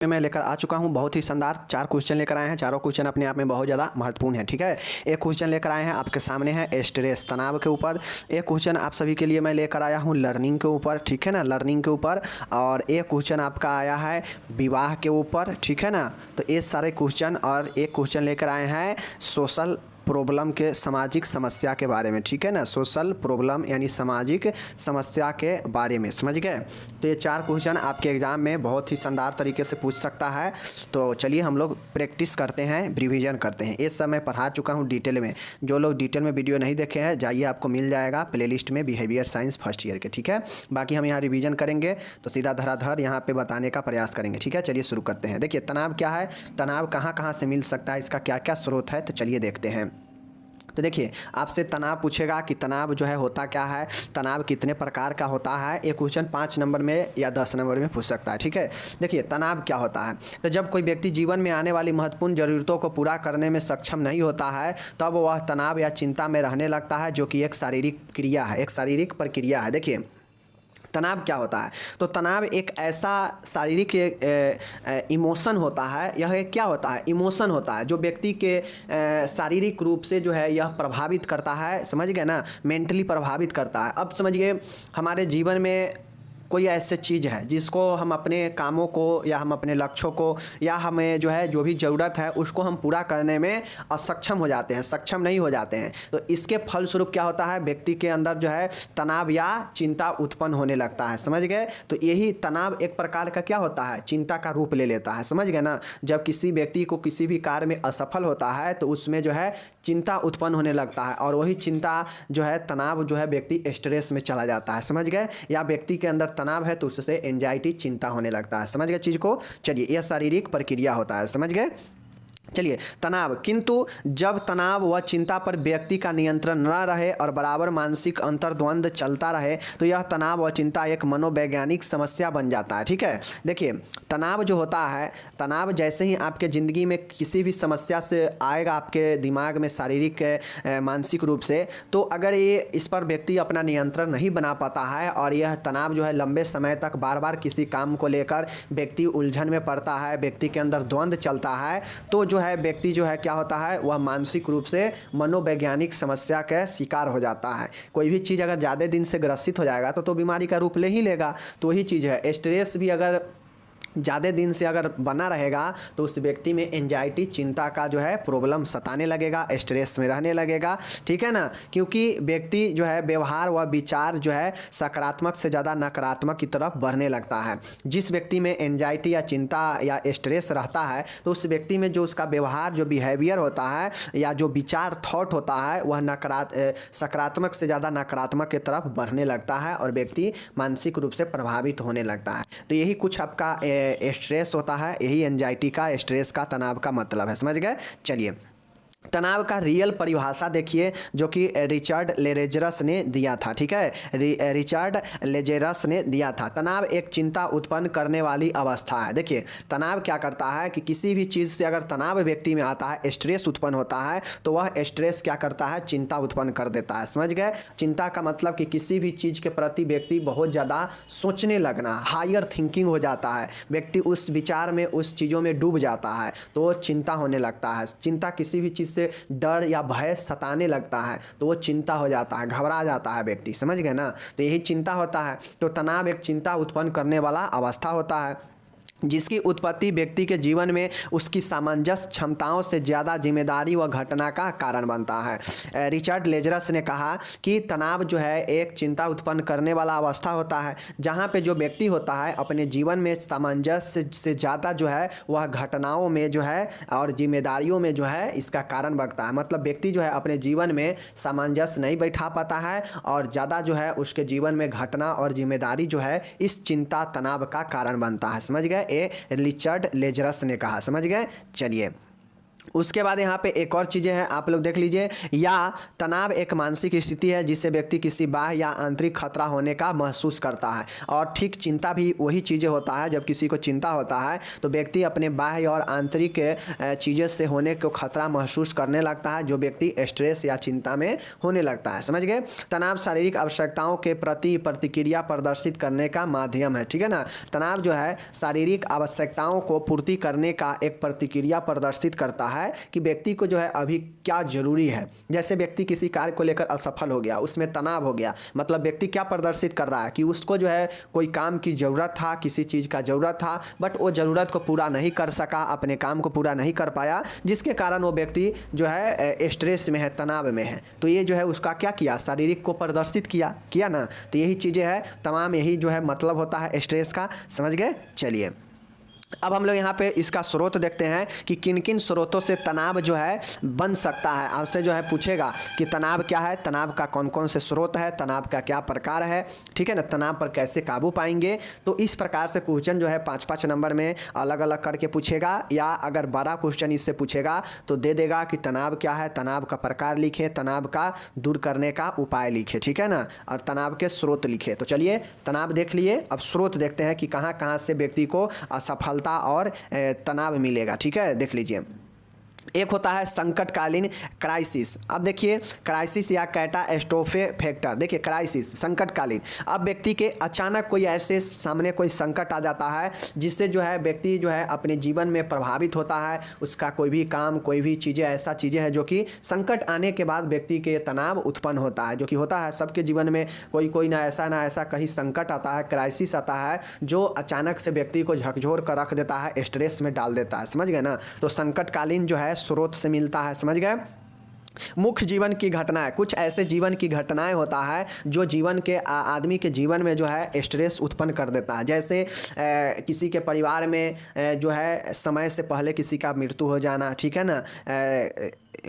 मैं लेकर आ चुका हूं बहुत ही शानदार 4 क्वेश्चन लेकर आए हैं। चारों क्वेश्चन अपने आप में बहुत ज़्यादा महत्वपूर्ण है। ठीक है, एक क्वेश्चन लेकर आए हैं आपके सामने है स्ट्रेस तनाव के ऊपर। एक क्वेश्चन आप सभी के लिए मैं लेकर आया हूं लर्निंग के ऊपर। ठीक है ना, लर्निंग के ऊपर। और एक क्वेश्चन आपका आया है विवाह के ऊपर। ठीक है ना, तो ये सारे क्वेश्चन और एक क्वेश्चन लेकर आए हैं सोशल प्रॉब्लम के सामाजिक समस्या के बारे में। ठीक है ना, सोशल प्रॉब्लम यानी सामाजिक समस्या के बारे में, समझ गए। तो ये 4 क्वेश्चन आपके एग्जाम में बहुत ही शानदार तरीके से पूछ सकता है। तो चलिए हम लोग प्रैक्टिस करते हैं, रिवीजन करते हैं। इस समय पढ़ा चुका हूँ डिटेल में। जो लोग डिटेल में वीडियो नहीं देखे हैं जाइए, आपको मिल जाएगा प्लेलिस्ट में बिहेवियर साइंस फर्स्ट ईयर के। ठीक है, बाकी हम यहाँ रिवीजन करेंगे तो सीधा धराधर यहाँ पे बताने का प्रयास करेंगे। ठीक है, चलिए शुरू करते हैं। देखिए तनाव क्या है, तनाव कहाँ कहाँ से मिल सकता है, इसका क्या क्या स्रोत है, तो चलिए देखते हैं। तो देखिए आपसे तनाव पूछेगा कि तनाव जो है होता क्या है, तनाव कितने प्रकार का होता है। एक क्वेश्चन 5 नंबर में या 10 नंबर में पूछ सकता है। ठीक है, देखिए तनाव क्या होता है। तो जब कोई व्यक्ति जीवन में आने वाली महत्वपूर्ण ज़रूरतों को पूरा करने में सक्षम नहीं होता है तब वह तनाव या चिंता में रहने लगता है, जो कि एक शारीरिक क्रिया है, एक शारीरिक प्रक्रिया है। देखिए तनाव क्या होता है, तो तनाव एक ऐसा शारीरिक इमोशन होता है। यह एक क्या होता है, इमोशन होता है, जो व्यक्ति के शारीरिक रूप से जो है यह प्रभावित करता है। समझ गए ना, मेंटली प्रभावित करता है। अब समझिए हमारे जीवन में कोई ऐसी चीज़ है जिसको हम अपने कामों को या हम अपने लक्ष्यों को या हमें जो है जो भी ज़रूरत है उसको हम पूरा करने में असक्षम हो जाते हैं, सक्षम नहीं हो जाते हैं। तो इसके फलस्वरूप क्या होता है, व्यक्ति के अंदर जो है तनाव या चिंता उत्पन्न होने लगता है। समझ गए, तो यही तनाव एक प्रकार का क्या होता है, चिंता का रूप ले लेता है। समझ गए ना, जब किसी व्यक्ति को किसी भी कार्य में असफल होता है तो उसमें जो है चिंता उत्पन्न होने लगता है, और वही चिंता जो है तनाव जो है व्यक्ति स्ट्रेस में चला जाता है। समझ गए, या व्यक्ति के अंदर तनाव है तो उससे एंजाइटी चिंता होने लगता है। समझ गए चीज़ को। चलिए यह शारीरिक प्रक्रिया होता है, समझ गए। चलिए तनाव, किंतु जब तनाव व चिंता पर व्यक्ति का नियंत्रण न रहे और बराबर मानसिक अंतर्द्वंद चलता रहे तो यह तनाव व चिंता एक मनोवैज्ञानिक समस्या बन जाता है। ठीक है, देखिए तनाव जो होता है, तनाव जैसे ही आपके ज़िंदगी में किसी भी समस्या से आएगा आपके दिमाग में शारीरिक मानसिक रूप से, तो अगर ये इस पर व्यक्ति अपना नियंत्रण नहीं बना पाता है और यह तनाव जो है लंबे समय तक बार बार किसी काम को लेकर व्यक्ति उलझन में पड़ता है, व्यक्ति के अंदर द्वंद्व चलता है, तो जो है व्यक्ति जो है क्या होता है, वह मानसिक रूप से मनोवैज्ञानिक समस्या का शिकार हो जाता है। कोई भी चीज़ अगर ज़्यादा दिन से ग्रसित हो जाएगा तो बीमारी का रूप ले ही लेगा। तो वही चीज़ है, स्ट्रेस भी अगर ज़्यादा दिन से अगर बना रहेगा तो उस व्यक्ति में एंजाइटी चिंता का जो है प्रॉब्लम सताने लगेगा, स्ट्रेस में रहने लगेगा। ठीक है ना, क्योंकि व्यक्ति जो है व्यवहार व विचार जो है सकारात्मक से ज़्यादा नकारात्मक की तरफ बढ़ने लगता है। जिस व्यक्ति में एंजाइटी या चिंता या स्ट्रेस रहता है तो उस व्यक्ति में जो उसका व्यवहार जो बिहेवियर होता है या जो विचार थॉट होता है वह सकारात्मक से ज़्यादा नकारात्मक की तरफ बढ़ने लगता है और व्यक्ति मानसिक रूप से प्रभावित होने लगता है। तो यही कुछ आपका स्ट्रेस होता है, यही एंजाइटी का, स्ट्रेस का, तनाव का मतलब है। समझ गए। चलिए तनाव का रियल परिभाषा देखिए जो कि रिचर्ड लेजेरस ने दिया था। ठीक है, रिचर्ड लेजेरस ने दिया था। तनाव एक चिंता उत्पन्न करने वाली अवस्था है। देखिए तनाव क्या करता है कि किसी भी चीज़ से अगर तनाव व्यक्ति में आता है, स्ट्रेस उत्पन्न होता है, तो वह स्ट्रेस क्या करता है, चिंता उत्पन्न कर देता है। समझ गए, चिंता का मतलब कि किसी भी चीज़ के प्रति व्यक्ति बहुत ज़्यादा सोचने लगना, हायर थिंकिंग हो जाता है, व्यक्ति उस विचार में उस चीज़ों में डूब जाता है, तो चिंता होने लगता है। चिंता किसी भी चीज़ से डर या भय सताने लगता है तो वो चिंता हो जाता है, घबरा जाता है व्यक्ति। समझ गए ना, तो यही चिंता होता है। तो तनाव एक चिंता उत्पन्न करने वाला अवस्था होता है जिसकी उत्पत्ति व्यक्ति के जीवन में उसकी सामंजस्य क्षमताओं से ज़्यादा जिम्मेदारी व घटना का कारण बनता है। रिचर्ड लेजरस ने कहा कि तनाव जो है एक चिंता उत्पन्न करने वाला अवस्था होता है जहाँ पे जो व्यक्ति होता है अपने जीवन में सामंजस्य से ज़्यादा जो है वह घटनाओं में जो है और जिम्मेदारियों में जो है इसका कारण बनता है। मतलब व्यक्ति जो है अपने जीवन में सामंजस्य नहीं बैठा पाता है और ज़्यादा जो है उसके जीवन में घटना और जिम्मेदारी जो है इस चिंता तनाव का कारण बनता है। समझ गए, ये रिचर्ड लेजरस ने कहा। समझ गए। चलिए उसके बाद यहाँ पे एक और चीज़ें हैं, आप लोग देख लीजिए। या तनाव एक मानसिक स्थिति है जिससे व्यक्ति किसी बाह्य या आंतरिक खतरा होने का महसूस करता है। और ठीक चिंता भी वही चीज़ें होता है, जब किसी को चिंता होता है तो व्यक्ति अपने बाह्य और आंतरिक चीज़ों से होने को खतरा महसूस करने लगता है, जो व्यक्ति स्ट्रेस या चिंता में होने लगता है। समझ गए। तनाव शारीरिक आवश्यकताओं के प्रति प्रतिक्रिया प्रदर्शित करने का माध्यम है, ठीक है ना। तनाव जो है शारीरिक आवश्यकताओं को पूर्ति करने का एक प्रतिक्रिया प्रदर्शित करता है कि व्यक्ति को जो है अभी क्या जरूरी है। जैसे व्यक्ति किसी कार्य को लेकर असफल हो गया, उसमें तनाव हो गया, मतलब व्यक्ति क्या प्रदर्शित कर रहा है कि उसको जो है कोई काम की ज़रूरत था, किसी चीज़ का ज़रूरत था, बट वो ज़रूरत को पूरा नहीं कर सका, अपने काम को पूरा नहीं कर पाया, जिसके कारण वो व्यक्ति जो है स्ट्रेस में है, तनाव में है। तो ये जो है उसका क्या किया, शारीरिक को प्रदर्शित किया ना। तो यही चीज़ें है, तमाम यही जो है मतलब होता है स्ट्रेस का। समझ गए। चलिए अब हम लोग यहाँ पे इसका स्रोत देखते हैं कि किन किन स्रोतों से तनाव जो है बन सकता है। आपसे जो है पूछेगा कि तनाव क्या है, तनाव का कौन कौन से स्रोत है, तनाव का क्या प्रकार है, ठीक है ना, तनाव पर कैसे काबू पाएंगे। तो इस प्रकार से क्वेश्चन जो है 5-5 नंबर में अलग अलग करके पूछेगा, या अगर बड़ा क्वेश्चन इससे पूछेगा तो दे देगा कि तनाव क्या है, तनाव का प्रकार लिखे, तनाव का दूर करने का उपाय लिखे, ठीक है ना, और तनाव के स्रोत लिखे। तो चलिए तनाव देख लिए, अब स्रोत देखते हैं कि कहाँ कहाँ से व्यक्ति को असफलता और तनाव मिलेगा। ठीक है, देख लीजिए। एक होता है संकटकालीन क्राइसिस। अब देखिए क्राइसिस या कैटास्ट्रोफे फैक्टर, देखिए क्राइसिस संकटकालीन, अब व्यक्ति के अचानक कोई ऐसे सामने कोई संकट आ जाता है जिससे जो है व्यक्ति जो है अपने जीवन में प्रभावित होता है, उसका कोई भी काम, कोई भी चीज़ें, ऐसा चीज़ें हैं जो कि संकट आने के बाद व्यक्ति के तनाव उत्पन्न होता है, जो कि होता है सबके जीवन में कोई ना ऐसा कहीं संकट आता है, क्राइसिस आता है जो अचानक से व्यक्ति को झकझोर कर रख देता है, स्ट्रेस में डाल देता है। समझ गए ना। तो संकटकालीन जो है स्रोत से मिलता है। समझ गए। मुख्य जीवन की घटनाएं, कुछ ऐसे जीवन की घटनाएं होता है जो जीवन के आदमी के जीवन में जो है स्ट्रेस उत्पन्न कर देता है। जैसे किसी के परिवार में जो है समय से पहले किसी का मृत्यु हो जाना, ठीक है ना,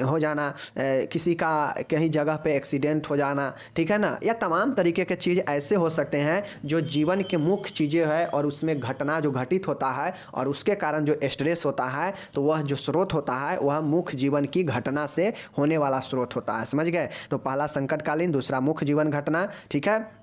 हो जाना, किसी का कहीं जगह पे एक्सीडेंट हो जाना, ठीक है ना, या तमाम तरीके के चीज़ ऐसे हो सकते हैं जो जीवन के मुख्य चीज़ें हैं और उसमें घटना जो घटित होता है और उसके कारण जो स्ट्रेस होता है, तो वह जो स्रोत होता है वह मुख्य जीवन की घटना से होने वाला स्रोत होता है। समझ गए। तो पहला संकटकालीन, दूसरा मुख्य जीवन घटना, ठीक है,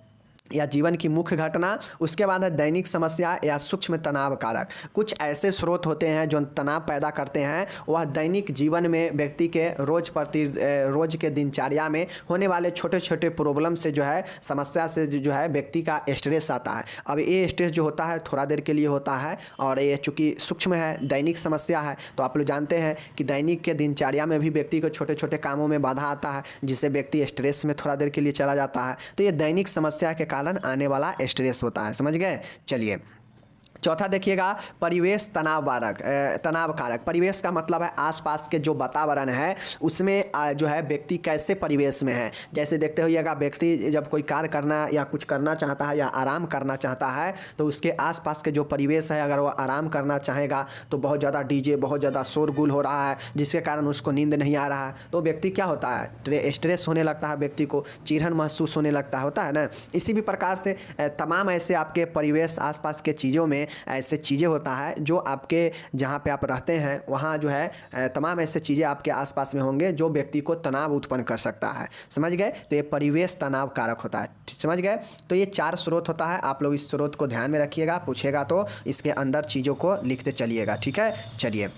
या जीवन की मुख्य घटना। उसके बाद है दैनिक समस्या या सूक्ष्म तनाव कारक। कुछ ऐसे स्रोत होते हैं जो तनाव पैदा करते हैं, वह दैनिक जीवन में व्यक्ति के रोज के दिनचर्या में होने वाले छोटे छोटे प्रॉब्लम से जो है, समस्या से जो है व्यक्ति का स्ट्रेस आता है। अब ये स्ट्रेस जो होता है थोड़ा देर के लिए होता है, और ये चूँकि सूक्ष्म है, दैनिक समस्या है, तो आप लोग जानते हैं कि दैनिक के दिनचर्या में भी व्यक्ति को छोटे छोटे कामों में बाधा आता है, जिससे व्यक्ति स्ट्रेस में थोड़ा देर के लिए चला जाता है। तो ये दैनिक समस्या के कारण आने वाला स्ट्रेस होता है। समझ गए। चलिए चौथा देखिएगा, परिवेश तनाव कारक। परिवेश का मतलब है आसपास के जो वातावरण है उसमें जो है व्यक्ति कैसे परिवेश में है। जैसे देखते होइएगा, व्यक्ति जब कोई कार्य करना या कुछ करना चाहता है या आराम करना चाहता है, तो उसके आसपास के जो परिवेश है, अगर वो आराम करना चाहेगा तो बहुत ज़्यादा डीजे, बहुत ज़्यादा शोरगुल हो रहा है, जिसके कारण उसको नींद नहीं आ रहा है, तो व्यक्ति क्या होता है, स्ट्रेस होने लगता है, व्यक्ति को चिढ़न महसूस होने लगता होता है ना। इसी भी प्रकार से तमाम ऐसे आपके परिवेश, आसपास के चीज़ों में ऐसे चीज़ें होता है जो आपके जहाँ पे आप रहते हैं वहाँ जो है तमाम ऐसे चीज़ें आपके आसपास में होंगे जो व्यक्ति को तनाव उत्पन्न कर सकता है। समझ गए। तो ये परिवेश तनाव कारक होता है। समझ गए। तो ये 4 स्रोत होता है। आप लोग इस स्रोत को ध्यान में रखिएगा, पूछेगा तो इसके अंदर चीज़ों को लिखते चलिएगा। ठीक है। चलिए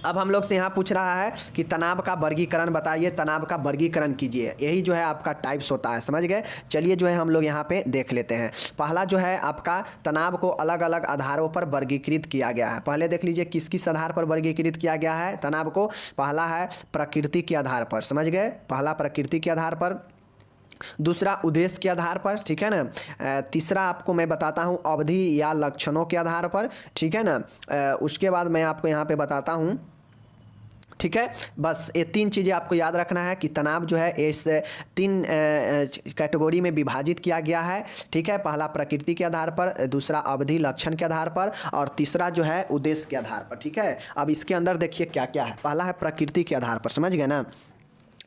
अब हम लोग से यहाँ पूछ रहा है कि तनाव का वर्गीकरण बताइए, तनाव का वर्गीकरण कीजिए। यही जो है आपका टाइप्स होता है। समझ गए। चलिए जो है हम लोग यहाँ पे देख लेते हैं। पहला जो है आपका तनाव को अलग अलग आधारों पर वर्गीकृत किया गया है। पहले देख लीजिए किस किस आधार पर वर्गीकृत किया गया है तनाव को। पहला है प्रकृति के आधार पर। समझ गए। पहला प्रकृति के आधार पर, दूसरा उद्देश्य के आधार पर, ठीक है ना। तीसरा आपको मैं बताता हूँ अवधि या लक्षणों के आधार पर, ठीक है ना। उसके बाद मैं आपको यहाँ पे बताता हूँ, ठीक है। बस ये 3 चीज़ें आपको याद रखना है कि तनाव जो है इस 3 कैटेगरी में विभाजित किया गया है। ठीक है। पहला प्रकृति के आधार पर, दूसरा अवधि लक्षण के आधार पर, और तीसरा जो है उद्देश्य के आधार पर। ठीक है। अब इसके अंदर देखिए क्या क्या है। पहला है प्रकृति के आधार पर। समझ गए ना।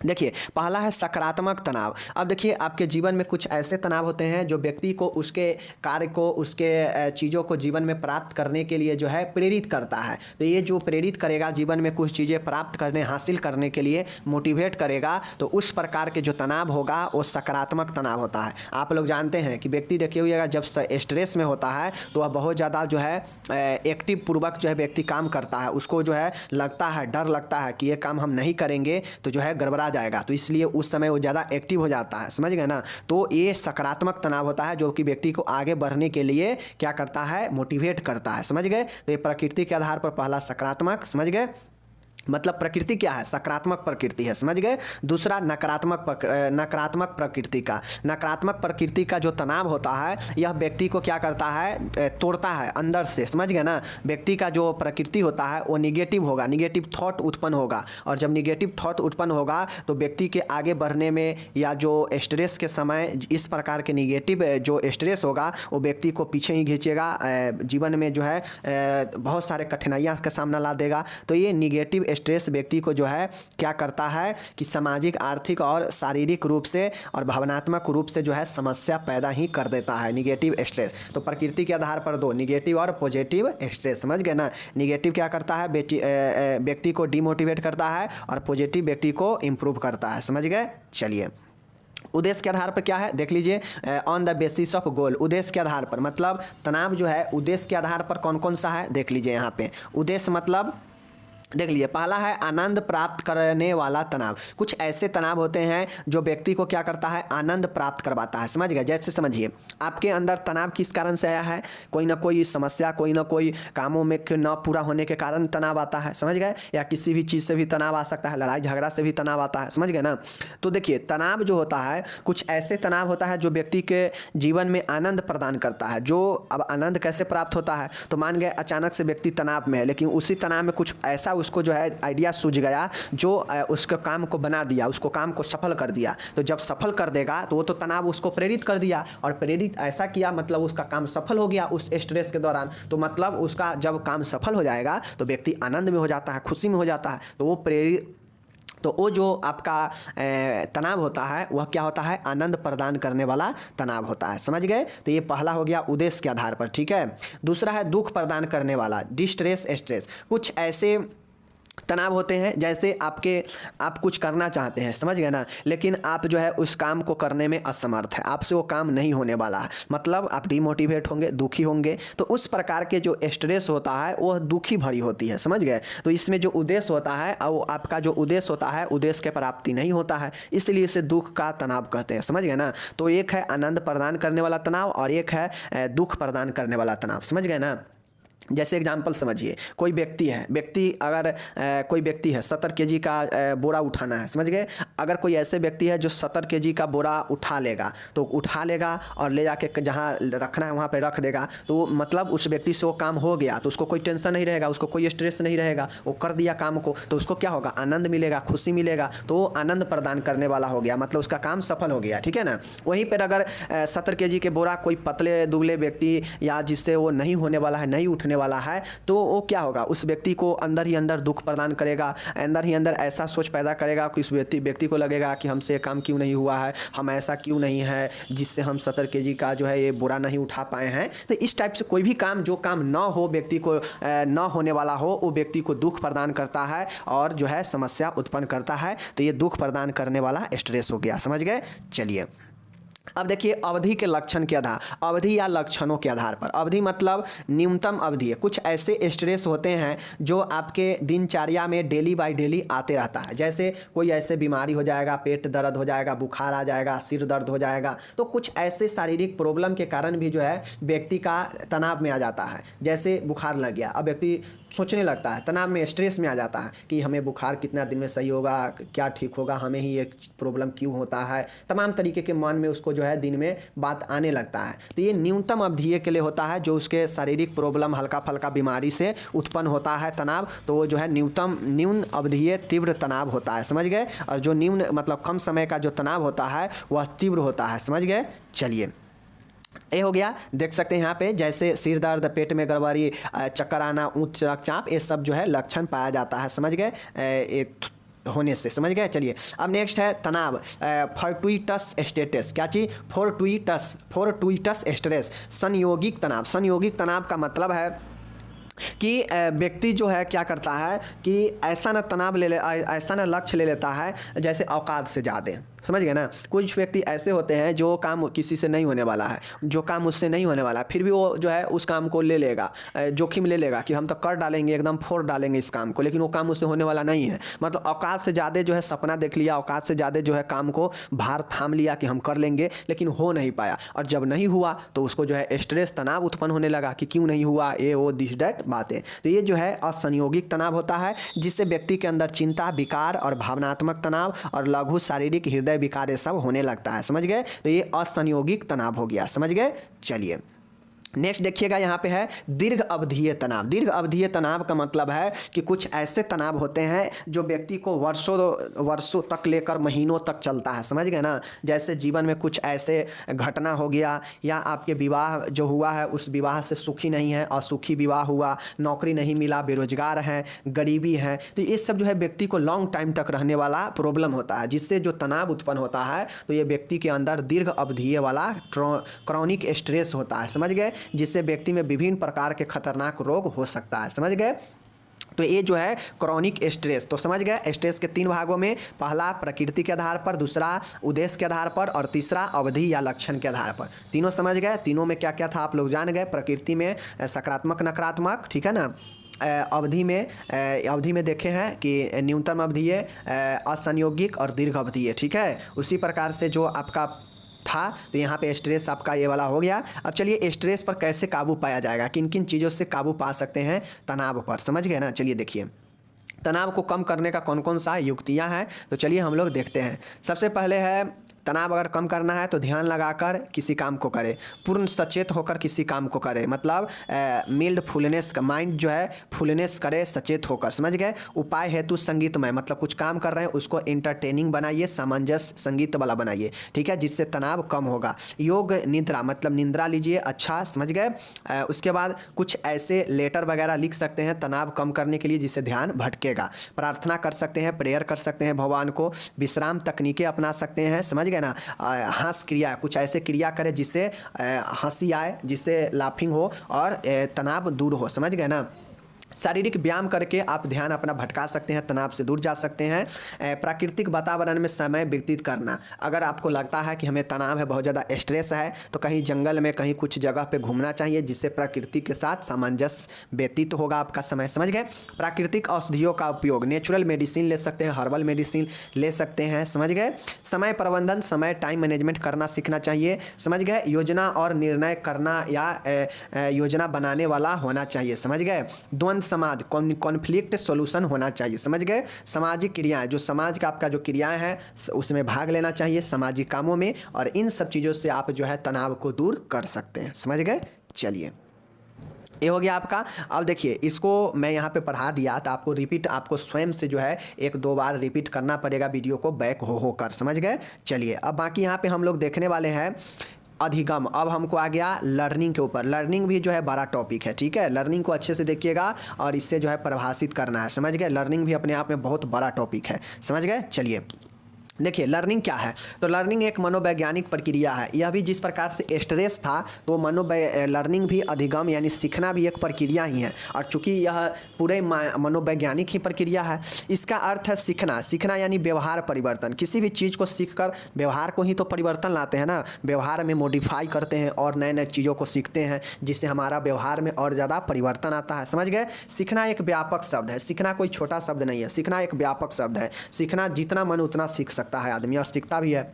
देखिए पहला है सकारात्मक तनाव। अब देखिए आपके जीवन में कुछ ऐसे तनाव होते हैं जो व्यक्ति को उसके कार्य को, उसके चीज़ों को जीवन में प्राप्त करने के लिए जो है प्रेरित करता है। तो ये जो प्रेरित करेगा जीवन में कुछ चीज़ें प्राप्त करने, हासिल करने के लिए मोटिवेट करेगा, तो उस प्रकार के जो तनाव होगा वो सकारात्मक तनाव होता है। आप लोग जानते हैं कि व्यक्ति देखिए हुएगा जब स्ट्रेस में होता है तो वह बहुत ज़्यादा जो है एक्टिव पूर्वक जो है व्यक्ति काम करता है। उसको जो है लगता है, डर लगता है कि ये काम हम नहीं करेंगे तो जो है गड़बड़ा जाएगा, तो इसलिए उस समय वो ज़्यादा एक्टिव हो जाता है। समझ गए ना। तो ये सकारात्मक तनाव होता है जो कि व्यक्ति को आगे बढ़ने के लिए क्या करता है, मोटिवेट करता है। समझ गए। तो ये प्रकृति के आधार पर पहला सकारात्मक, समझ गए, मतलब प्रकृति क्या है, सकारात्मक प्रकृति है। समझ गए। दूसरा नकारात्मक प्रकृति का, नकारात्मक प्रकृति का जो तनाव होता है यह व्यक्ति को क्या करता है, तोड़ता है अंदर से। समझ गए ना। व्यक्ति का जो प्रकृति होता है वो निगेटिव होगा, निगेटिव थॉट उत्पन्न होगा, और जब निगेटिव थॉट उत्पन्न होगा तो व्यक्ति के आगे बढ़ने में या जो स्ट्रेस के समय इस प्रकार के निगेटिव जो स्ट्रेस होगा वो व्यक्ति को पीछे ही खींचेगा, जीवन में जो है बहुत सारे कठिनाइयाँ का सामना ला देगा। तो ये निगेटिव स्ट्रेस व्यक्ति को जो है क्या करता है कि सामाजिक, आर्थिक और शारीरिक रूप से और भावनात्मक रूप से जो है समस्या पैदा ही कर देता है, निगेटिव स्ट्रेस। तो प्रकृति के आधार पर दो, निगेटिव और पॉजिटिव स्ट्रेस। समझ गए ना। निगेटिव क्या करता है, व्यक्ति को डिमोटिवेट करता है, और पॉजिटिव व्यक्ति को इम्प्रूव करता है। समझ गए। चलिए उद्देश्य के आधार पर क्या है देख लीजिए, on the basis of goal. उद्देश्य के आधार पर मतलब तनाव जो है उद्देश्य के आधार पर कौन कौन सा है देख लीजिए। यहाँ पे उद्देश्य मतलब देख लीजिए, पहला है आनंद प्राप्त करने वाला तनाव। कुछ ऐसे तनाव होते हैं जो व्यक्ति को क्या करता है, आनंद प्राप्त करवाता है। समझ गए। जैसे समझिए आपके अंदर तनाव किस कारण से आया है, कोई ना कोई समस्या, कोई ना कोई कामों में न पूरा होने के कारण तनाव आता है। समझ गए। या किसी भी चीज़ से भी तनाव आ सकता है, लड़ाई झगड़ा से भी तनाव आता है। समझ गए ना। तो देखिए तनाव जो होता है, कुछ ऐसे तनाव होता है जो व्यक्ति के जीवन में आनंद प्रदान करता है। जो अब आनंद कैसे प्राप्त होता है, तो मान गए अचानक से व्यक्ति तनाव में है, लेकिन उसी तनाव में कुछ ऐसा उसको जो है आइडिया सूझ गया जो उसके काम को बना दिया, उसको काम को सफल कर दिया। तो जब सफल कर देगा तो वो तो तनाव उसको प्रेरित कर दिया, और प्रेरित ऐसा किया मतलब उसका काम सफल हो गया उस स्ट्रेस के दौरान। तो मतलब उसका जब काम सफल हो जाएगा तो व्यक्ति आनंद में हो जाता है, खुशी में हो जाता है। तो वो प्रेरित, तो वो जो आपका तनाव होता है वह क्या होता है, आनंद प्रदान करने वाला तनाव होता है। समझ गए। तो ये पहला हो गया उद्देश्य के आधार पर। ठीक है। दूसरा है दुख प्रदान करने वाला, डिस्ट्रेस स्ट्रेस। कुछ ऐसे तनाव होते हैं जैसे आप कुछ करना चाहते हैं, समझ गए ना, लेकिन आप जो है उस काम को करने में असमर्थ है, आपसे वो काम नहीं होने वाला है, मतलब आप डिमोटिवेट होंगे, दुखी होंगे। तो उस प्रकार के जो स्ट्रेस होता है वह दुखी भरी होती है। समझ गए। तो इसमें जो उद्देश्य होता है और आपका जो उद्देश्य होता है, उद्देश्य के प्राप्ति नहीं होता है, इसलिए इसे दुख का तनाव कहते हैं। समझ गए ना। तो एक है आनंद प्रदान करने वाला तनाव और एक है दुख प्रदान करने वाला तनाव। समझ गए ना। जैसे एग्जाम्पल समझिए, कोई व्यक्ति है, अगर कोई व्यक्ति है 70 केजी का बोरा उठाना है। समझ गए। अगर कोई ऐसे व्यक्ति है जो 70 केजी का बोरा उठा लेगा, तो उठा लेगा और ले जाके जहाँ रखना है वहाँ पे रख देगा, तो मतलब उस व्यक्ति से वो काम हो गया, तो उसको कोई टेंशन नहीं रहेगा, उसको कोई स्ट्रेस नहीं रहेगा, वो कर दिया काम को, तो उसको क्या होगा, आनंद मिलेगा, खुशी मिलेगा। तो वो आनंद प्रदान करने वाला हो गया, मतलब उसका काम सफल हो गया। ठीक है ना। वहीं पर अगर 70 केजी के बोरा कोई पतले दुबले व्यक्ति या जिससे वो नहीं होने वाला है, नहीं उठने वाला है, तो वो क्या होगा, उस व्यक्ति को अंदर ही अंदर दुख प्रदान करेगा, अंदर ही अंदर ऐसा सोच पैदा करेगा कि उस व्यक्ति को लगेगा कि हमसे ये काम क्यों नहीं हुआ है, हम ऐसा क्यों नहीं है जिससे हम 70 केजी का जो है ये बोरा नहीं उठा पाए हैं। तो इस टाइप से कोई भी काम, जो काम ना हो, व्यक्ति को ना होने वाला हो, वो व्यक्ति को दुख प्रदान करता है और जो है समस्या उत्पन्न करता है। तो ये दुख प्रदान करने वाला स्ट्रेस हो गया। समझ गए। चलिए अब देखिए अवधि के लक्षण के आधार, अवधि या लक्षणों के आधार पर। अवधि मतलब न्यूनतम अवधि है। कुछ ऐसे स्ट्रेस होते हैं जो आपके दिनचर्या में डेली बाय डेली आते रहता है। जैसे कोई ऐसे बीमारी हो जाएगा, पेट दर्द हो जाएगा, बुखार आ जाएगा, सिर दर्द हो जाएगा। तो कुछ ऐसे शारीरिक प्रॉब्लम के कारण भी जो है व्यक्ति का तनाव में आ जाता है। जैसे बुखार लग गया, अब व्यक्ति सोचने लगता है, तनाव में, स्ट्रेस में आ जाता है कि हमें बुखार कितना दिन में सही होगा, क्या ठीक होगा, हमें ही ये प्रॉब्लम क्यों होता है, तमाम तरीके के मन में उसको जो है दिन में बात आने लगता है। तो ये न्यूनतम अवधि के लिए होता है, जो उसके शारीरिक प्रॉब्लम, हल्का फल्का बीमारी से उत्पन्न होता है तनाव, तो वो जो है न्यून अवधि तीव्र तनाव होता है। समझ गए। और जो निम्न मतलब कम समय का जो तनाव होता है वह तीव्र होता है। समझ गए। चलिए ये हो गया, देख सकते हैं यहाँ पे, जैसे सिर दर्द, पेट में गड़बड़ी, चक्कर आना, उच्च रक्तचाप, ये सब जो है लक्षण पाया जाता है। समझ गए। होने से, समझ गए। चलिए अब नेक्स्ट है तनाव, फॉर्टुइटस स्टेटस, क्या चीज़, फोर्टुइटस स्ट्रेस, संयोगिक तनाव। संयोगिक तनाव का मतलब है कि व्यक्ति जो है क्या करता है कि ऐसा ना तनाव ऐसा ना लक्ष्य ले लेता है जैसे औकात से ज़्यादा, समझ गए ना। कुछ व्यक्ति ऐसे होते हैं जो काम किसी से नहीं होने वाला है, जो काम उससे नहीं होने वाला है, फिर भी वो जो है उस काम को ले लेगा, जोखिम ले लेगा कि हम तो कर डालेंगे, एकदम फोड़ डालेंगे इस काम को, लेकिन वो काम उससे होने वाला नहीं है। मतलब औकात से ज़्यादा जो है सपना देख लिया, औकात से ज़्यादा जो है काम को भार थाम लिया कि हम कर लेंगे, लेकिन हो नहीं पाया, और जब नहीं हुआ तो उसको जो है स्ट्रेस, तनाव उत्पन्न होने लगा कि क्यों नहीं हुआ, ये वो दिस डैट बातें। तो ये जो है असंयोगिक तनाव होता है, जिससे व्यक्ति के अंदर चिंता, विकार और भावनात्मक तनाव और लघु शारीरिक हृदय विकार ये सब होने लगता है, समझ गए। तो ये असंयोगिक तनाव हो गया, समझ गए। चलिए नेक्स्ट देखिएगा, यहाँ पे है दीर्घ अवधीय तनाव। दीर्घ अवधीय तनाव का मतलब है कि कुछ ऐसे तनाव होते हैं जो व्यक्ति को वर्षों तक लेकर महीनों तक चलता है, समझ गए ना। जैसे जीवन में कुछ ऐसे घटना हो गया, या आपके विवाह जो हुआ है उस विवाह से सुखी नहीं है, असुखी विवाह हुआ, नौकरी नहीं मिला, बेरोजगार है, गरीबी है, तो ये सब जो है व्यक्ति को लॉन्ग टाइम तक रहने वाला प्रॉब्लम होता है, जिससे जो तनाव उत्पन्न होता है तो ये व्यक्ति के अंदर दीर्घ अवधीय वाला क्रॉनिक स्ट्रेस होता है, समझ गए, जिससे व्यक्ति में विभिन्न प्रकार के खतरनाक रोग हो सकता है, समझ गए। तो ये जो है क्रॉनिक स्ट्रेस, तो समझ गए स्ट्रेस के 3 भागों में, पहला प्रकृति के आधार पर, दूसरा उद्देश्य के आधार पर, और तीसरा अवधि या लक्षण के आधार पर। तीनों समझ गए, तीनों में क्या क्या था आप लोग जान गए। प्रकृति में सकारात्मक, नकारात्मक, ठीक है ना। अवधि में देखे हैं कि न्यूनतम अवधि है, असंयोगिक और दीर्घ अवधि है, ठीक है। उसी प्रकार से जो आपका था, तो यहाँ पे स्ट्रेस आपका ये वाला हो गया। अब चलिए स्ट्रेस पर कैसे काबू पाया जाएगा, किन किन चीज़ों से काबू पा सकते हैं तनाव पर, समझ गए ना। चलिए देखिए तनाव को कम करने का कौन कौन सा युक्तियाँ हैं, तो चलिए हम लोग देखते हैं। सबसे पहले है तनाव अगर कम करना है तो ध्यान लगाकर किसी काम को करें, पूर्ण सचेत होकर किसी काम को करें, मतलब मिल्ड फुलनेस का माइंड जो है फुलनेस करे, सचेत होकर, समझ गए। उपाय हेतु संगीतमय, मतलब कुछ काम कर रहे हैं उसको एंटरटेनिंग बनाइए, सामंजस्य संगीत वाला बनाइए, ठीक है, जिससे तनाव कम होगा। योग निद्रा, मतलब निद्रा लीजिए, अच्छा, समझ गए। उसके बाद कुछ ऐसे लेटर वगैरह लिख सकते हैं तनाव कम करने के लिए, जिससे ध्यान भटकेगा। प्रार्थना कर सकते हैं, प्रेयर कर सकते हैं भगवान को, विश्राम तकनीकें अपना सकते हैं, समझ गए ना। हास क्रिया, कुछ ऐसे क्रिया करें जिससे हंसी आए, जिससे लाफिंग हो और तनाव दूर हो, समझ गए ना। शारीरिक व्यायाम करके आप ध्यान अपना भटका सकते हैं, तनाव से दूर जा सकते हैं। प्राकृतिक वातावरण में समय व्यतीत करना, अगर आपको लगता है कि हमें तनाव है, बहुत ज़्यादा स्ट्रेस है, तो कहीं जंगल में, कहीं कुछ जगह पे घूमना चाहिए, जिससे प्रकृति के साथ सामंजस्य व्यतीत होगा आपका समय, समझ गए। प्राकृतिक औषधियों का उपयोग, नेचुरल मेडिसिन ले सकते हैं, हर्बल मेडिसिन ले सकते हैं, समझ गए। समय प्रबंधन, समय टाइम मैनेजमेंट करना सीखना चाहिए, समझ गए। योजना और निर्णय करना या योजना बनाने वाला होना चाहिए, समझ गए। द्वंद्व समाज, कॉन्फ्लिक्ट सॉल्यूशन होना चाहिए, समझ गए। सामाजिक क्रियाएं, जो समाज का आपका जो क्रियाएं हैं उसमें भाग लेना चाहिए, सामाजिक कामों में, और इन सब चीज़ों से आप जो है तनाव को दूर कर सकते हैं, समझ गए। चलिए ये हो गया आपका। अब देखिए इसको मैं यहाँ पे पढ़ा दिया, तो आपको रिपीट, आपको स्वयं से जो है 1-2 बार रिपीट करना पड़ेगा वीडियो को बैक होकर, समझ गए। चलिए अब बाकी यहाँ पे हम लोग देखने वाले हैं अधिगम। अब हमको आ गया लर्निंग के ऊपर। लर्निंग भी जो है बड़ा टॉपिक है, ठीक है। लर्निंग को अच्छे से देखिएगा और इससे जो है परिभाषित करना है, समझ गए। लर्निंग भी अपने आप में बहुत बड़ा टॉपिक है, समझ गए। चलिए देखिए लर्निंग क्या है, तो लर्निंग एक मनोवैज्ञानिक प्रक्रिया है। यह भी जिस प्रकार से स्ट्रेस था, तो लर्निंग भी अधिगम यानी सीखना भी एक प्रक्रिया ही है, और चूंकि यह पूरे मनोवैज्ञानिक ही प्रक्रिया है। इसका अर्थ है सीखना। सीखना यानी व्यवहार परिवर्तन, किसी भी चीज़ को सीखकर व्यवहार को ही तो परिवर्तन लाते हैं ना, व्यवहार में मॉडिफाई करते हैं और नए नए चीज़ों को सीखते हैं, जिससे हमारा व्यवहार में और ज़्यादा परिवर्तन आता है, समझ गए। सीखना एक व्यापक शब्द है, सीखना कोई छोटा शब्द नहीं है, सीखना एक व्यापक शब्द है। सीखना जितना मन उतना सीख सकता है आदमी, और सीखता भी है।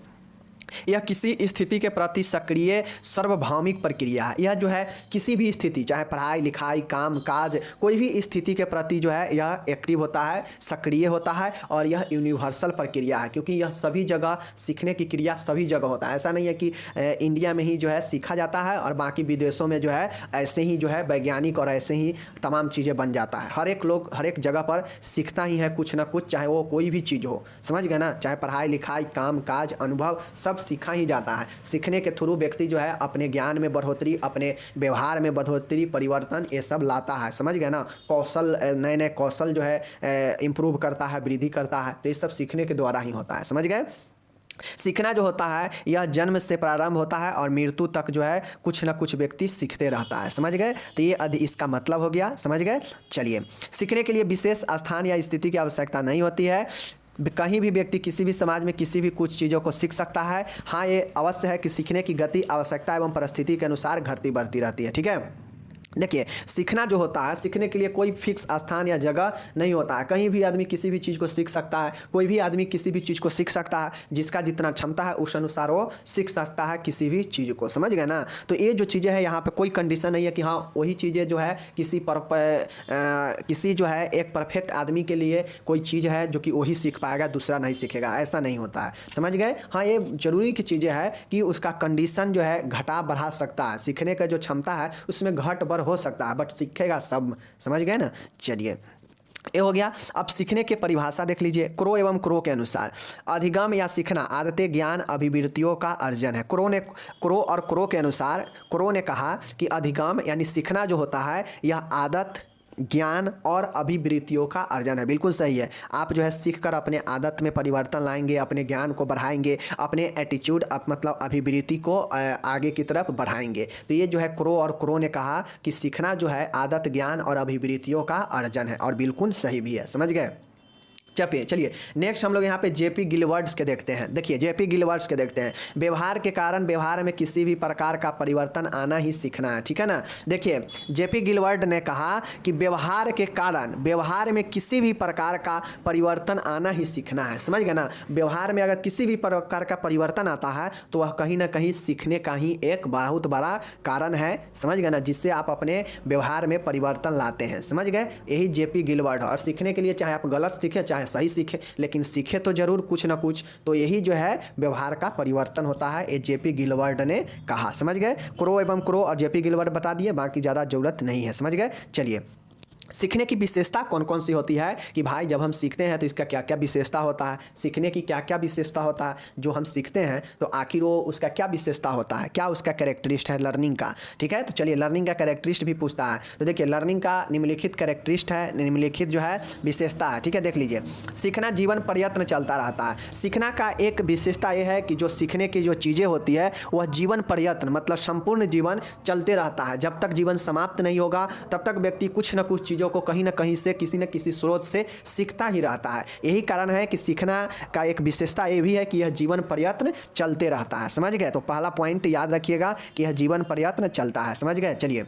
यह किसी स्थिति के प्रति सक्रिय सार्वभौमिक प्रक्रिया है। यह जो है किसी भी स्थिति, चाहे पढ़ाई लिखाई, काम काज, कोई भी स्थिति के प्रति जो है यह एक्टिव होता है, सक्रिय होता है, और यह यूनिवर्सल प्रक्रिया है, क्योंकि यह सभी जगह सीखने की क्रिया सभी जगह होता है। ऐसा नहीं है कि इंडिया में ही जो है सीखा जाता है और बाकी विदेशों में जो है ऐसे ही जो है वैज्ञानिक और ऐसे ही तमाम चीज़ें बन जाता है। हर एक लोग हर एक जगह पर सीखता ही है कुछ ना कुछ, चाहे वो कोई भी चीज़ हो, समझ गए ना। चाहे पढ़ाई लिखाई, काम काज, अनुभव, सब सीखा ही जाता है। सीखने के थ्रू व्यक्ति जो है अपने ज्ञान में बढ़ोतरी, अपने व्यवहार में बढ़ोतरी, परिवर्तन ये सब लाता है, समझ गए ना। कौशल, नए नए कौशल जो है इम्प्रूव करता है, वृद्धि करता है, तो ये सब सीखने के द्वारा ही होता है, समझ गए। सीखना जो होता है यह जन्म से प्रारंभ होता है और मृत्यु तक जो है कुछ ना कुछ व्यक्ति सीखते रहता है, समझ गए। तो ये इसका मतलब हो गया, समझ गए। चलिए, सीखने के लिए विशेष स्थान या स्थिति की आवश्यकता नहीं होती है। कहीं भी व्यक्ति किसी भी समाज में किसी भी कुछ चीज़ों को सीख सकता है। हाँ, ये अवश्य है कि सीखने की गति आवश्यकता एवं परिस्थिति के अनुसार घटती बढ़ती रहती है, ठीक है। देखिए, सीखना जो होता है, सीखने के लिए कोई फिक्स स्थान या जगह नहीं होता है। कहीं भी आदमी किसी भी चीज़ को सीख सकता है, कोई भी आदमी किसी भी चीज़ को सीख सकता है। जिसका जितना क्षमता है उस अनुसार वो सीख सकता है किसी भी चीज़ को, समझ गए ना। तो ये जो चीज़ें हैं यहाँ पे कोई कंडीशन नहीं है कि हाँ वही चीज़ें जो है किसी जो है एक परफेक्ट आदमी के लिए कोई चीज़ है जो कि वही सीख पाएगा, दूसरा नहीं सीखेगा, ऐसा नहीं होता है, समझ गए। हाँ, ये जरूरी की चीज़ें हैं कि उसका कंडीशन जो है घटा बढ़ा सकता है। सीखने का जो क्षमता है उसमें घट बढ़ हो सकता है, बट सीखेगा सब, समझ गए ना। चलिए, ये हो गया। अब सीखने की परिभाषा देख लीजिए। क्रो एवं क्रो के अनुसार अधिगम या सीखना आदतें, ज्ञान, अभिवृत्तियों का अर्जन है। क्रो और क्रो के अनुसार क्रो ने कहा कि अधिगम यानी सीखना जो होता है यह आदत, ज्ञान और अभिवृत्तियों का अर्जन है। बिल्कुल सही है। आप जो है सीखकर अपने आदत में परिवर्तन लाएंगे, अपने ज्ञान को बढ़ाएंगे, अपने एटीट्यूड मतलब अभिवृत्ति को आगे की तरफ बढ़ाएंगे। तो ये जो है क्रो और क्रो ने कहा कि सीखना जो है आदत, ज्ञान और अभिवृत्तियों का अर्जन है, और बिल्कुल सही भी है, समझ गए। चलिए नेक्स्ट हम लोग यहाँ पे जेपी गिलबर्ट्स के देखते हैं। देखिए, जेपी गिलबर्ट्स के देखते हैं। व्यवहार के कारण व्यवहार में किसी भी प्रकार का परिवर्तन आना ही सीखना है, ठीक है ना। देखिए, जेपी गिलबर्ट ने कहा कि व्यवहार के कारण व्यवहार में किसी भी प्रकार का परिवर्तन आना ही सीखना है, समझ गए ना। व्यवहार में अगर किसी भी प्रकार का परिवर्तन आता है तो वह कहीं ना कहीं सीखने का ही एक बहुत बड़ा कारण है, समझ गए ना, जिससे आप अपने व्यवहार में परिवर्तन लाते हैं, समझ गए। यही जेपी गिलबर्ट है। और सीखने के लिए चाहे आप गलत सीखें चाहे सही सीखे, लेकिन सीखे तो जरूर कुछ ना कुछ। तो यही जो है व्यवहार का परिवर्तन होता है, ये जेपी गिलबर्ट ने कहा, समझ गए। क्रो एवं क्रो और जेपी गिलबर्ट बता दिए, बाकी ज़्यादा जरूरत नहीं है, समझ गए। चलिए, सीखने की विशेषता कौन कौन सी होती है कि भाई जब हम सीखते हैं तो इसका क्या क्या विशेषता होता है, सीखने की क्या क्या विशेषता होता है। जो हम सीखते हैं तो आखिर वो उसका क्या विशेषता होता है, क्या उसका कैरेक्टरिस्ट है लर्निंग का, ठीक है। तो चलिए, लर्निंग का कैरेक्टरिस्ट भी पूछता है। तो देखिए, लर्निंग का निम्नलिखित कैरेक्टरिस्ट है, निम्नलिखित जो है विशेषता है, ठीक है। देख लीजिए, सीखना जीवन प्रयत्न चलता रहता है। सीखना का एक विशेषता ये है कि जो सीखने की जो चीज़ें होती है वह जीवन प्रयत्न मतलब संपूर्ण जीवन चलते रहता है। जब तक जीवन समाप्त नहीं होगा तब तक व्यक्ति कुछ न कुछ को कहीं ना कहीं से किसी न किसी स्रोत से सीखता ही रहता है। यही कारण है कि सीखना का एक विशेषता ये भी है कि यह जीवन प्रयत्न चलते रहता है, समझ गए। तो पहला पॉइंट याद रखिएगा कि यह जीवन प्रयत्न चलता है, समझ गए। चलिए,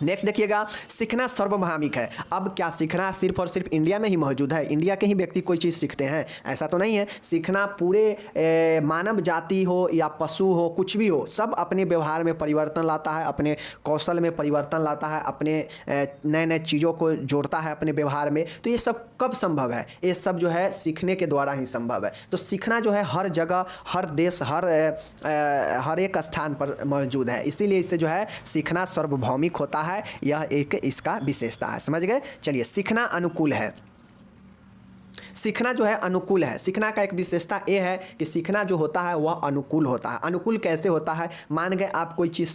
नेक्स्ट देखिएगा, सीखना सार्वभौमिक है। अब क्या सीखना सिर्फ और सिर्फ इंडिया में ही मौजूद है, इंडिया के ही व्यक्ति कोई चीज़ सीखते हैं, ऐसा तो नहीं है। सीखना पूरे मानव जाति हो या पशु हो, कुछ भी हो, सब अपने व्यवहार में परिवर्तन लाता है, अपने कौशल में परिवर्तन लाता है, अपने नए नए चीज़ों को जोड़ता है अपने व्यवहार में। तो ये सब कब संभव है? ये सब जो है सीखने के द्वारा ही संभव है। तो सीखना जो है हर जगह, हर देश, हर एक स्थान पर मौजूद है, इसीलिए इससे जो है सीखना सार्वभौमिक होता है। यह एक इसका विशेषता है, समझ गए। चलिए, सीखना अनुकूल है। सीखना जो है अनुकूल है। सीखना का एक विशेषता ये है कि सीखना जो होता है वह अनुकूल होता है। अनुकूल कैसे होता है? मान गए आप कोई चीज़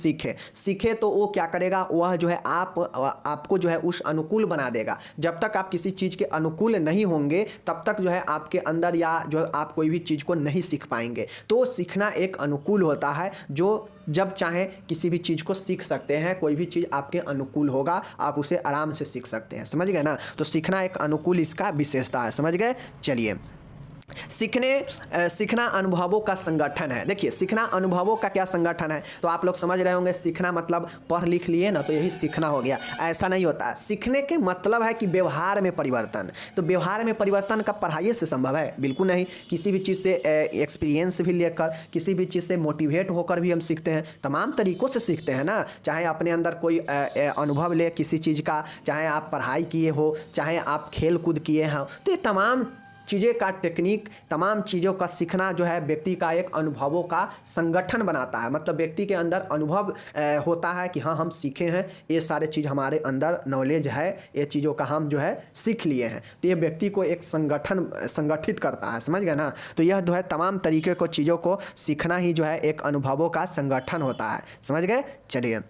सीखे तो वो क्या करेगा, वह जो है आपको जो है उस अनुकूल बना देगा। जब तक आप किसी चीज़ के अनुकूल नहीं होंगे तब तक जो है आपके अंदर या जो आप कोई भी चीज़ को नहीं सीख पाएंगे। तो सीखना एक अनुकूल होता है, जो जब चाहे किसी भी चीज़ को सीख सकते हैं। कोई भी चीज़ आपके अनुकूल होगा, आप उसे आराम से सीख सकते हैं, समझ गए ना। तो सीखना एक अनुकूल इसका विशेषता है, समझ गए। चलिए, सीखना अनुभवों का संगठन है। देखिए, सीखना अनुभवों का क्या संगठन है, तो आप लोग समझ रहे होंगे सीखना मतलब पढ़ लिख लिए ना तो यही सीखना हो गया, ऐसा नहीं होता। सीखने के मतलब है कि व्यवहार में परिवर्तन। तो व्यवहार में परिवर्तन का पढ़ाई से संभव है? बिल्कुल नहीं। किसी भी चीज़ से एक्सपीरियंस भी लेकर, किसी भी चीज़ से मोटिवेट होकर भी हम सीखते हैं। तमाम तरीक़ों से सीखते हैं ना, चाहे अपने अंदर कोई अनुभव ले किसी चीज़ का, चाहे आप पढ़ाई किए हो, चाहे आप खेल कूद किए हो, तो ये तमाम चीज़ें का टेक्निक, तमाम चीज़ों का सीखना जो है व्यक्ति का एक अनुभवों का संगठन बनाता है। मतलब व्यक्ति के अंदर अनुभव होता है कि हाँ हम सीखे हैं, ये सारे चीज़ हमारे अंदर नॉलेज है, ये चीज़ों का हम जो है सीख लिए हैं। तो ये व्यक्ति को एक संगठित करता है, समझ गए ना। तो यह जो है तमाम तरीके को चीज़ों को सीखना ही जो है एक अनुभवों का संगठन होता है, समझ गए। चलिए,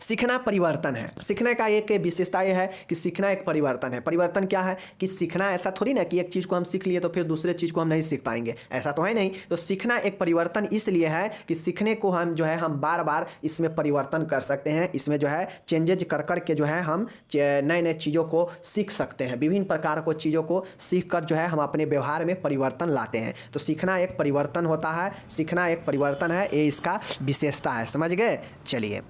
सीखना परिवर्तन है। सीखने का एक विशेषता यह है कि सीखना एक परिवर्तन है। परिवर्तन क्या है कि सीखना ऐसा थोड़ी ना कि एक चीज़ को हम सीख लिए तो फिर दूसरे चीज़ को हम नहीं सीख पाएंगे, ऐसा तो है नहीं। तो सीखना एक परिवर्तन इसलिए है कि सीखने को हम जो है हम बार बार इसमें परिवर्तन कर सकते हैं, इसमें जो है चेंजेज कर कर के जो है हम नए नए चीज़ों को सीख सकते हैं। विभिन्न प्रकार को चीज़ों को सीख कर जो है हम अपने व्यवहार में परिवर्तन लाते हैं। तो सीखना एक परिवर्तन होता है, सीखना एक परिवर्तन है, ये इसका विशेषता है, समझ गए। चलिए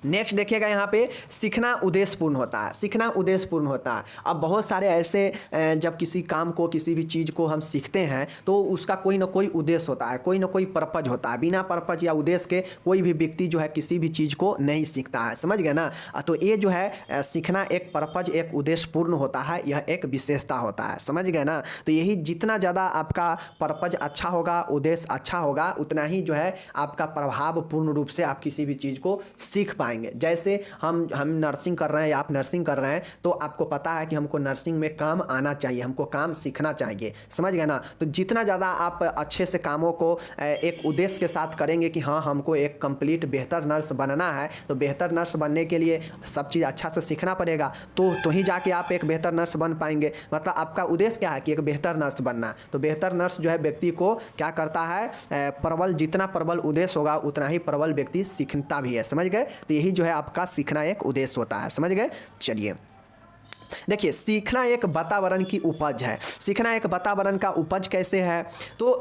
नेक्स्ट देखिएगा, यहाँ पे सीखना उद्देश्यपूर्ण होता है। सीखना उद्देश्यपूर्ण होता है। अब बहुत सारे ऐसे जब किसी काम को, किसी भी चीज़ को हम सीखते हैं तो उसका कोई ना कोई उद्देश्य होता है, कोई ना कोई पर्पज होता है। बिना पर्पज या उद्देश्य के कोई भी व्यक्ति जो है किसी भी चीज़ को नहीं सीखता है, समझ गए ना। तो ये जो है सीखना एक पर्पज, एक उद्देश्यपूर्ण होता है, यह एक विशेषता होता है, समझ गए ना। तो यही जितना ज़्यादा आपका पर्पज अच्छा होगा, उद्देश्य अच्छा होगा, उतना ही जो है आपका प्रभाव पूर्ण रूप से आप किसी भी चीज़ को सीख पाएंगे। जैसे हम नर्सिंग कर रहे हैं या आप नर्सिंग कर रहे हैं तो आपको पता है कि हमको नर्सिंग में काम आना चाहिए, हमको काम सीखना चाहिए, समझ गए ना। तो जितना ज़्यादा आप अच्छे से कामों को एक उद्देश्य के साथ करेंगे कि हाँ हमको एक कंप्लीट बेहतर नर्स बनना है, तो बेहतर नर्स बनने के लिए सब चीज़ अच्छा से सीखना पड़ेगा, तो ही जाके आप एक बेहतर नर्स बन पाएंगे। मतलब आपका उद्देश्य क्या है कि एक बेहतर नर्स बनना। तो बेहतर नर्स जो है व्यक्ति को क्या करता है, प्रबल, जितना प्रबल उद्देश्य होगा उतना ही प्रबल व्यक्ति सीखता भी है, समझ गए। तो यही जो है आपका सीखना एक उद्देश्य होता है, समझ गए। चलिए देखिए, सीखना एक वातावरण की उपज है। सीखना एक वातावरण का उपज कैसे है, तो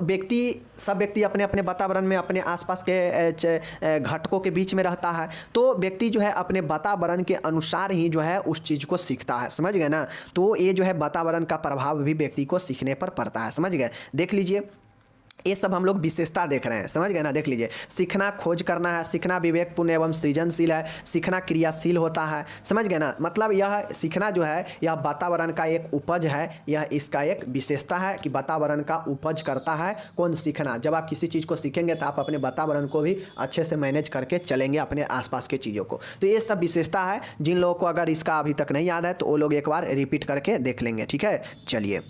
सब व्यक्ति अपने अपने वातावरण में, अपने आसपास के घटकों के बीच में रहता है। तो व्यक्ति जो है अपने वातावरण के अनुसार ही जो है उस चीज़ को सीखता है, समझ गए ना। तो ये जो है वातावरण का प्रभाव भी व्यक्ति को सीखने पर पड़ता है, समझ गए। देख लीजिए, ये सब हम लोग विशेषता देख रहे हैं, समझ गए ना। देख लीजिए, सीखना खोज करना है, सीखना विवेकपूर्ण एवं सृजनशील है, सीखना क्रियाशील होता है, समझ गए ना। मतलब यह सीखना जो है यह वातावरण का एक उपज है, यह इसका एक विशेषता है कि वातावरण का उपज करता है कौन, सीखना। जब आप किसी चीज़ को सीखेंगे तो आप अपने वातावरण को भी अच्छे से मैनेज करके चलेंगे, अपने आसपास के चीज़ों को। तो ये सब विशेषता है। जिन लोगों को अगर इसका अभी तक नहीं याद है तो वो लोग एक बार रिपीट करके देख लेंगे, ठीक है। चलिए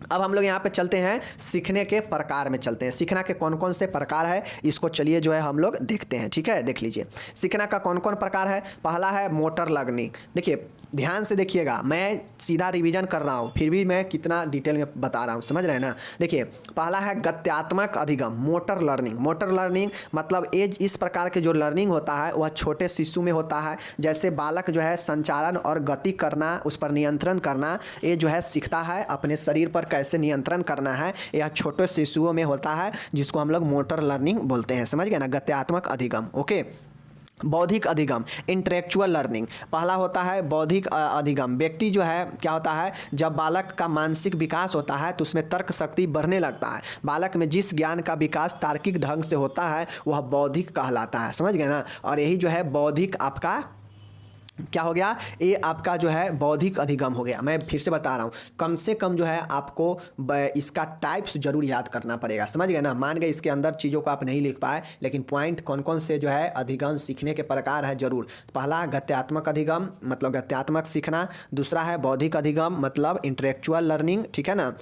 अब हम लोग यहाँ पे चलते हैं, सीखने के प्रकार में चलते हैं। सीखना के कौन कौन से प्रकार है इसको चलिए जो है हम लोग देखते हैं, ठीक है। देख लीजिए, सीखना का कौन कौन प्रकार है। पहला है मोटर लर्निंग। देखिए ध्यान से देखिएगा, मैं सीधा रिवीजन कर रहा हूँ फिर भी मैं कितना डिटेल में बता रहा हूँ, समझ रहे हैं ना। देखिए पहला है गत्यात्मक अधिगम, मोटर लर्निंग। मोटर लर्निंग मतलब इस प्रकार के जो लर्निंग होता है वह छोटे शिशु में होता है। जैसे बालक जो है संचालन और गति करना, उस पर नियंत्रण करना, ये जो है सीखता है अपने शरीर पर कैसे नियंत्रण करना है, यह छोटे शिशुओं में होता है, जिसको हम लोग मोटर लर्निंग बोलते हैं, समझ गए ना। गत्यात्मक अधिगम, ओके। बौद्धिक अधिगम, इंटेलेक्चुअल लर्निंग। पहला होता है बौद्धिक अधिगम। व्यक्ति जो है क्या होता है, जब बालक का मानसिक विकास होता है तो उसमें तर्क शक्ति बढ़ने लगता है। बालक में जिस ज्ञान का विकास तार्किक ढंग से होता है वह बौद्धिक कहलाता है, समझ गए ना। और यही जो है बौद्धिक आपका क्या हो गया, ये आपका जो है बौद्धिक अधिगम हो गया। मैं फिर से बता रहा हूँ, कम से कम जो है आपको इसका टाइप्स जरूर याद करना पड़ेगा, समझ गए ना। मान गए इसके अंदर चीज़ों को आप नहीं लिख पाए, लेकिन पॉइंट कौन कौन से जो है अधिगम सीखने के प्रकार है जरूर। पहला गत्यात्मक अधिगम मतलब गत्यात्मक सीखना, दूसरा है बौद्धिक अधिगम मतलब इंटेलेक्चुअल लर्निंग, ठीक है ना।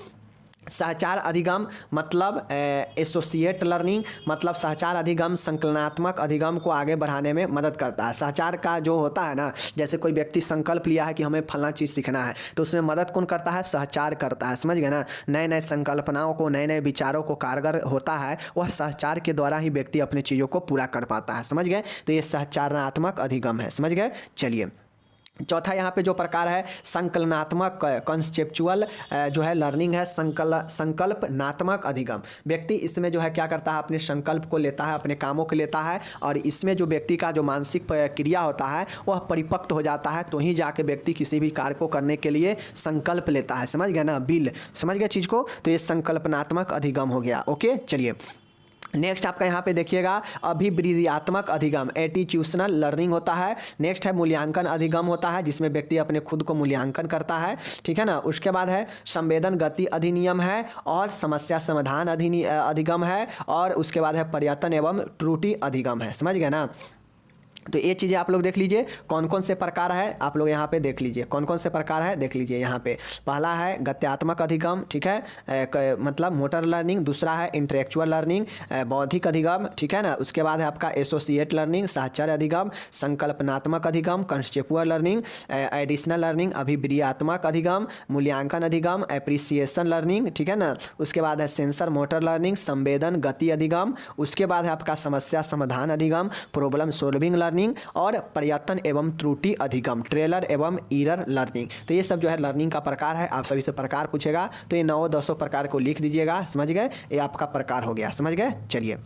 सहचार अधिगम मतलब एसोसिएट लर्निंग, मतलब सहचार अधिगम संकलनात्मक अधिगम को आगे बढ़ाने में मदद करता है। सहचार का जो होता है ना, जैसे कोई व्यक्ति संकल्प लिया है कि हमें फलना चीज़ सीखना है, तो उसमें मदद कौन करता है, सहचार करता है, समझ गए ना। नए नए संकल्पनाओं को, नए नए विचारों को कारगर होता है, वह सहचार के द्वारा ही व्यक्ति अपनी चीज़ों को पूरा कर पाता है, समझ गए। तो ये सहचारनात्मक अधिगम है, समझ गए। चलिए चौथा यहाँ पे जो प्रकार है संकलनात्मक कॉन्सेप्चुअल जो है लर्निंग है, संकल्पनात्मक अधिगम। व्यक्ति इसमें जो है क्या करता है, अपने संकल्प को लेता है, अपने कामों को लेता है, और इसमें जो व्यक्ति का जो मानसिक क्रिया होता है वह परिपक्व हो जाता है, तो ही जाके व्यक्ति किसी भी कार्य को करने के लिए संकल्प लेता है, समझ गया ना। बिल समझ गया चीज़ को। तो ये संकल्पनात्मक अधिगम हो गया, ओके। चलिए नेक्स्ट आपका यहाँ पे देखिएगा अभिवृद्धियात्मक अधिगम एटीट्यूशनल लर्निंग होता है। नेक्स्ट है मूल्यांकन अधिगम होता है, जिसमें व्यक्ति अपने खुद को मूल्यांकन करता है, ठीक है ना। उसके बाद है संवेदन गति अधिनियम है और समस्या समाधान अधिगम है, और उसके बाद है पर्यटन एवं त्रुटि अधिगम है। समझ गए ना। तो ये चीज़ें आप लोग देख लीजिए कौन कौन से प्रकार है, आप लोग यहाँ पे देख लीजिए कौन कौन से प्रकार है, देख लीजिए यहाँ पे। पहला है गत्यात्मक अधिगम, ठीक है, मतलब मोटर लर्निंग। दूसरा है इंटेलेक्चुअल लर्निंग, बौद्धिक अधिगम, ठीक है ना। उसके बाद है आपका एसोसिएट लर्निंग, साहचर्य अधिगम, संकल्पनात्मक अधिगम, कंसेप्चुअल लर्निंग, एडिशनल लर्निंग, अभिव्यक्त्यात्मक अधिगम, मूल्यांकन अधिगम, एप्रिसिएशन लर्निंग, ठीक है ना। उसके बाद है सेंसर मोटर लर्निंग, संवेदन गति अधिगम। उसके बाद है आपका समस्या समाधान अधिगम, प्रॉब्लम सॉल्विंग लर्निंग, और पर्यटन एवं त्रुटि अधिगम, ट्रेलर एवं ईरर लर्निंग। तो ये सब जो है लर्निंग का प्रकार है। आप सभी से प्रकार पूछेगा तो ये 9-10 प्रकार को लिख दीजिएगा। समझ गए, ये आपका प्रकार हो गया। समझ गए। चलिए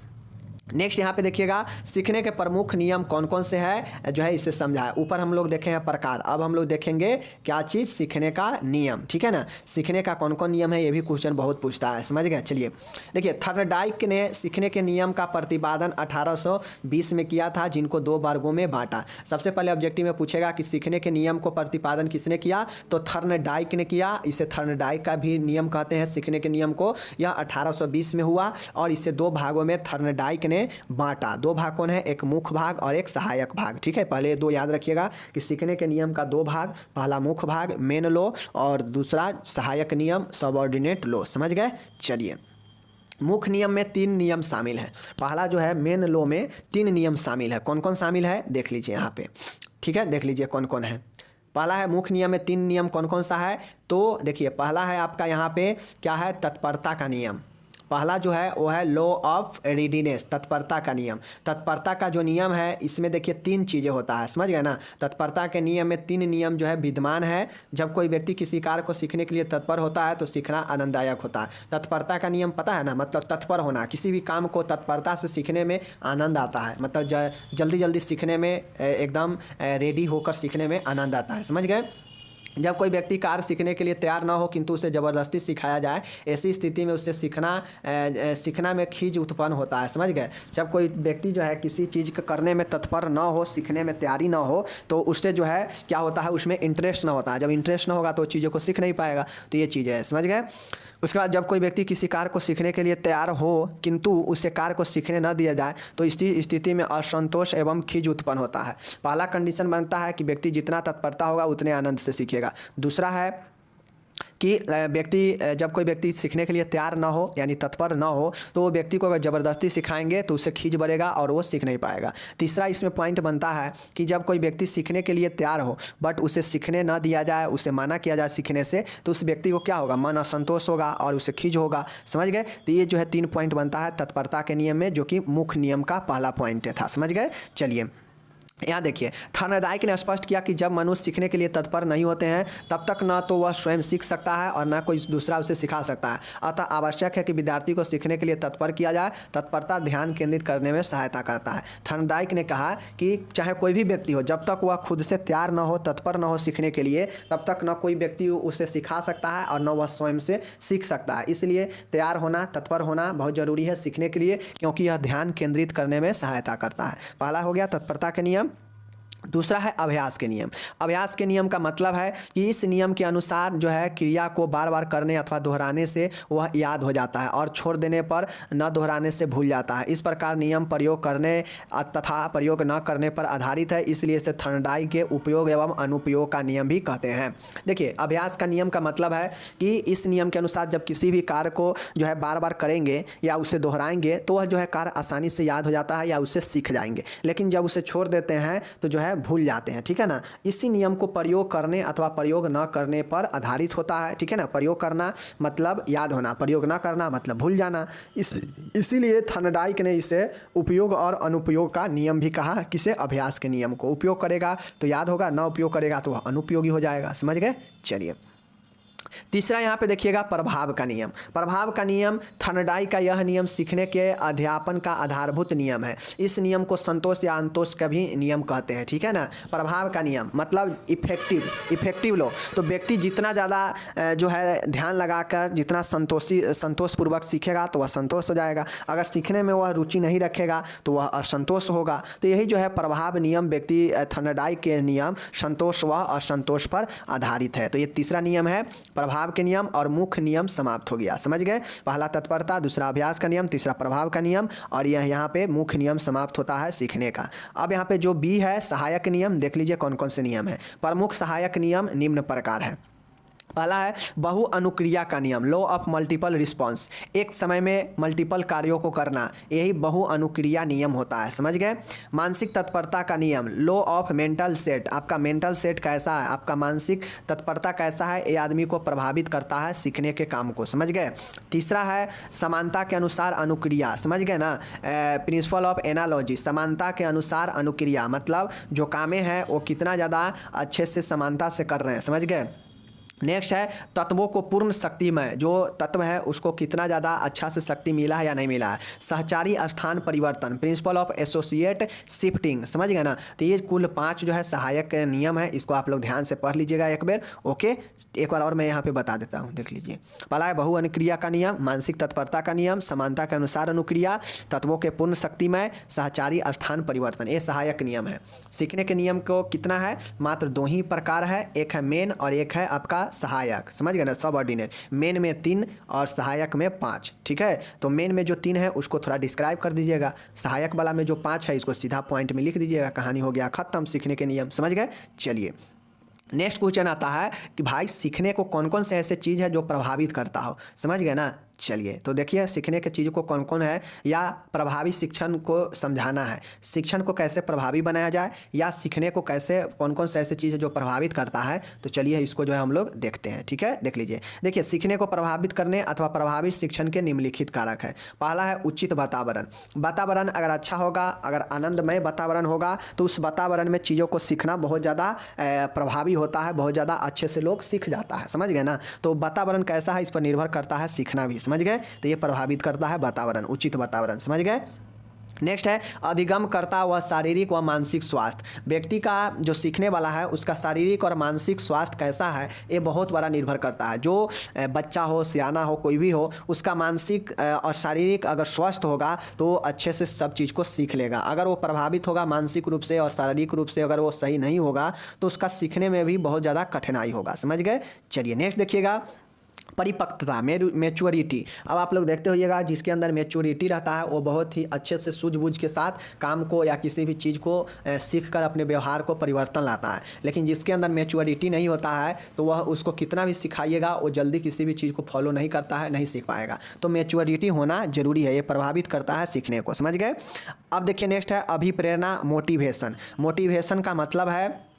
नेक्स्ट यहाँ पे देखिएगा सीखने के प्रमुख नियम कौन कौन से हैं, जो है इसे समझा है। ऊपर हम लोग देखे हैं प्रकार, अब हम लोग देखेंगे क्या चीज़, सीखने का नियम, ठीक है ना। सीखने का कौन कौन नियम है ये भी क्वेश्चन बहुत पूछता है। समझ गए। चलिए देखिए थर्नडाइक ने सीखने के नियम का प्रतिपादन 1820 में किया था, जिनको 2 वर्गों में बांटा। सबसे पहले ऑब्जेक्टिव में पूछेगा कि सीखने के नियम को प्रतिपादन किसने किया, तो थर्नडाइक ने किया। इसे थर्नडाइक का भी नियम कहते हैं सीखने के नियम को। यह 1820 में हुआ और इसे 2 भागों में थर्नडाइक ने बांटा। 2 भाग कौन है, एक मुख्य भाग और एक सहायक भाग, ठीक है। पहले 2 याद रखिएगा कि सीखने के नियम का 2 भाग, पहला मुख्य भाग मेन लॉ और दूसरा सहायक नियम सबऑर्डिनेट लॉ। समझ गए। चलिए मुख्य नियम में 3 नियम शामिल हैं। पहला जो है मेन लॉ में 3 नियम शामिल है। कौन कौन शामिल है देख लीजिए यहाँ पे, ठीक है, देख लीजिए कौन कौन है। पहला है मुख्य नियम में 3 नियम कौन कौन सा है, तो देखिए पहला है आपका यहाँ पे क्या है, तत्परता का नियम। पहला जो है वो है लॉ ऑफ रेडीनेस, तत्परता का नियम। तत्परता का जो नियम है इसमें देखिए 3 चीज़ें होता है। समझ गए ना। तत्परता के नियम में 3 नियम जो है विद्यमान है। जब कोई व्यक्ति किसी कार्य को सीखने के लिए तत्पर होता है तो सीखना आनंददायक होता है। तत्परता का नियम पता है ना, मतलब तत्पर होना, किसी भी काम को तत्परता से सीखने में आनंद आता है, मतलब जल्दी जल्दी सीखने में एकदम रेडी होकर सीखने में आनंद आता है। समझ गए। जब कोई व्यक्ति कार्य सीखने के लिए तैयार ना हो किंतु उसे ज़बरदस्ती सिखाया जाए, ऐसी स्थिति में उससे सीखना में खींच उत्पन्न होता है। समझ गए। जब कोई व्यक्ति जो है किसी चीज़ को करने में तत्पर ना हो, सीखने में तैयारी ना हो, तो उससे जो है क्या होता है, उसमें इंटरेस्ट ना होता है। जब इंटरेस्ट ना होगा तो चीज़ों को सीख नहीं पाएगा। तो ये चीज़ है। समझ गए। उसके बाद जब कोई व्यक्ति किसी कार्य को सीखने के लिए तैयार हो किंतु उसे कार्य को सीखने न दिया जाए तो इस स्थिति में असंतोष एवं खींच उत्पन्न होता है। पहला कंडीशन बनता है कि व्यक्ति जितना तत्परता होगा उतने आनंद से सीखेगा। दूसरा है कि जब कोई व्यक्ति सीखने के लिए तैयार ना हो यानी तत्पर ना हो तो वो व्यक्ति को अगर ज़बरदस्ती सिखाएंगे तो उससे खींच बढ़ेगा और वो सीख नहीं पाएगा। तीसरा इसमें पॉइंट बनता है कि जब कोई व्यक्ति सीखने के लिए तैयार हो बट उसे सीखने ना दिया जाए, उसे मना किया जाए सीखने से, तो उस व्यक्ति को क्या होगा, मन असंतोष होगा और उसे खींच होगा। समझ गए। तो ये जो है 3 पॉइंट बनता है तत्परता के नियम में, जो कि मुख्य नियम का पहला पॉइंट था। समझ गए। चलिए यहाँ देखिए थर्नडाइक ने स्पष्ट किया कि जब मनुष्य सीखने के लिए तत्पर नहीं होते हैं तब तक न तो वह स्वयं सीख सकता है और न कोई दूसरा उसे सिखा सकता है। अतः आवश्यक है कि विद्यार्थी को सीखने के लिए तत्पर किया जाए। तत्परता ध्यान केंद्रित करने में सहायता करता है। थर्नडाइक ने कहा कि चाहे कोई भी व्यक्ति हो, जब तक वह खुद से तैयार न हो, तत्पर न हो सीखने के लिए, तब तक न कोई व्यक्ति उसे सिखा सकता है और न वह स्वयं से सीख सकता है। इसलिए तैयार होना, तत्पर होना बहुत ज़रूरी है सीखने के लिए, क्योंकि यह ध्यान केंद्रित करने में सहायता करता है। पहला हो गया तत्परता के नियम। दूसरा है अभ्यास के नियम। अभ्यास के नियम का मतलब है कि इस नियम के अनुसार जो है क्रिया को बार बार करने अथवा दोहराने से वह याद हो जाता है और छोड़ देने पर न दोहराने से भूल जाता है। इस प्रकार नियम प्रयोग करने तथा प्रयोग न करने पर आधारित है, इसलिए इसे थर्नडाइक के उपयोग एवं अनुपयोग का नियम भी कहते हैं। देखिए अभ्यास का नियम का मतलब है कि इस नियम के अनुसार जब किसी भी कार्य को जो है बार बार करेंगे या उसे दोहराएंगे तो वह जो है कार्य आसानी से याद हो जाता है या उसे सीख जाएंगे, लेकिन जब उसे छोड़ देते हैं तो जो है भूल जाते हैं। ठीक है ना। इसी नियम को प्रयोग करने अथवा प्रयोग न करने पर आधारित होता है। ठीक है ना। प्रयोग करना मतलब याद होना, प्रयोग न करना मतलब भूल जाना। इसीलिए थर्नडाइक ने इसे उपयोग और अनुपयोग का नियम भी कहा। किसे? अभ्यास के नियम को। उपयोग करेगा तो याद होगा, न उपयोग करेगा तो वह अनुपयोगी हो जाएगा। समझ गए। चलिए तीसरा यहाँ पे देखिएगा प्रभाव का नियम। प्रभाव का नियम, थर्नडाई का यह नियम सीखने के अध्यापन का आधारभूत नियम है। इस नियम को संतोष या अंतोष का भी नियम कहते हैं, ठीक है ना। प्रभाव का नियम मतलब इफेक्टिव लो, तो व्यक्ति जितना ज़्यादा जो है ध्यान लगाकर जितना संतोषपूर्वक सीखेगा तो वह संतोष हो जाएगा। अगर सीखने में वह रुचि नहीं रखेगा तो वह असंतोष होगा। तो यही जो है प्रभाव नियम, व्यक्ति थर्नडाई के नियम संतोष व असंतोष पर आधारित है। तो ये तीसरा नियम है प्रभाव के नियम, और मुख्य नियम समाप्त हो गया। समझ गए, पहला तत्परता, दूसरा अभ्यास का नियम, तीसरा प्रभाव का नियम, और यह यहाँ पे मुख्य नियम समाप्त होता है सीखने का। अब यहाँ पे जो बी है सहायक नियम, देख लीजिए कौन कौन से नियम है। प्रमुख सहायक नियम निम्न प्रकार है। पहला है बहु अनुक्रिया का नियम, लॉ ऑफ मल्टीपल रिस्पॉन्स, एक समय में मल्टीपल कार्यों को करना, यही बहु अनुक्रिया नियम होता है। समझ गए। मानसिक तत्परता का नियम, लॉ ऑफ मेंटल सेट, आपका मेंटल सेट कैसा है, आपका मानसिक तत्परता कैसा है, ये आदमी को प्रभावित करता है सीखने के काम को। समझ गए। तीसरा है समानता के अनुसार अनुक्रिया, समझ गए ना, प्रिंसिपल ऑफ एनालॉजी, समानता के अनुसार अनुक्रिया मतलब जो कामें हैं वो कितना ज़्यादा अच्छे से समानता से कर रहे हैं। समझ गए। नेक्स्ट है तत्वों को पूर्ण शक्तिमय, जो तत्व है उसको कितना ज़्यादा अच्छा से शक्ति मिला है या नहीं मिला है। सहचारी स्थान परिवर्तन, प्रिंसिपल ऑफ एसोसिएट शिफ्टिंग, समझ गए ना। तो ये कुल 5 जो है सहायक नियम है, इसको आप लोग ध्यान से पढ़ लीजिएगा एक बार। ओके, एक बार और मैं यहाँ पे बता देता हूँ, देख लीजिए। पहला है बहु अनुक्रिया का नियम, मानसिक तत्परता का नियम, समानता के अनुसार अनुक्रिया, तत्वों के पूर्ण शक्तिमय, सहचारी स्थान परिवर्तन, ये सहायक नियम है। सीखने के नियम को कितना है, मात्र 2 ही प्रकार है, एक है मेन और एक है आपका सहायक। समझ गए ना, सब ऑर्डिनेट। मेन में 3 और सहायक में 5, ठीक है। तो मेन में जो 3 है उसको थोड़ा डिस्क्राइब कर दीजिएगा, सहायक वाला में जो 5 है इसको सीधा पॉइंट में लिख दीजिएगा, कहानी हो गया खत्म, सीखने के नियम। समझ गए। चलिए नेक्स्ट क्वेश्चन आता है कि भाई सीखने को कौन कौन से ऐसे चीज़ है जो प्रभावित करता हो। समझ गए ना। चलिए तो देखिए सीखने के चीज़ों को कौन कौन है, या प्रभावी शिक्षण को समझाना है, शिक्षण को कैसे प्रभावी बनाया जाए, या सीखने को कैसे कौन कौन से ऐसे चीज़ है जो प्रभावित करता है। तो चलिए इसको जो है हम लोग देखते हैं, ठीक है। देख लीजिए, देखिए सीखने को प्रभावित करने अथवा प्रभावी शिक्षण के निम्नलिखित कारक है। पहला है उचित वातावरण। वातावरण अगर अच्छा होगा, अगर आनंदमय वातावरण होगा तो उस वातावरण में चीज़ों को सीखना बहुत ज़्यादा प्रभावी होता है, बहुत ज़्यादा अच्छे से लोग सीख जाता है। समझ गए ना। तो वातावरण कैसा है इस पर निर्भर करता है सीखना भी। समझ गए। तो ये प्रभावित करता है वातावरण, उचित वातावरण। समझ गए। नेक्स्ट है अधिगम करता व शारीरिक व मानसिक स्वास्थ्य। व्यक्ति का जो सीखने वाला है उसका शारीरिक और मानसिक स्वास्थ्य कैसा है ये बहुत बड़ा निर्भर करता है। जो बच्चा हो, सियाना हो, कोई भी हो, उसका मानसिक और शारीरिक अगर स्वस्थ होगा तो अच्छे से सब चीज़ को सीख लेगा। अगर वो प्रभावित होगा मानसिक रूप से और शारीरिक रूप से, अगर वो सही नहीं होगा तो उसका सीखने में भी बहुत ज़्यादा कठिनाई होगा। समझ गए। चलिए नेक्स्ट देखिएगा, परिपक्वता, मैच्योरिटी। अब आप लोग देखते होइएगा जिसके अंदर मैच्योरिटी रहता है वो बहुत ही अच्छे से सूझबूझ के साथ काम को या किसी भी चीज़ को सीख कर अपने व्यवहार को परिवर्तन लाता है। लेकिन जिसके अंदर मैच्योरिटी नहीं होता है तो वह उसको कितना भी सिखाइएगा वो जल्दी किसी भी चीज़ को फॉलो नहीं करता है, नहीं सीख पाएगा। तो मैच्योरिटी होना जरूरी है, ये प्रभावित करता है सीखने को। समझ गए। अब देखिए नेक्स्ट है अभिप्रेरणा, मोटिवेशन। मोटिवेशन का मतलब है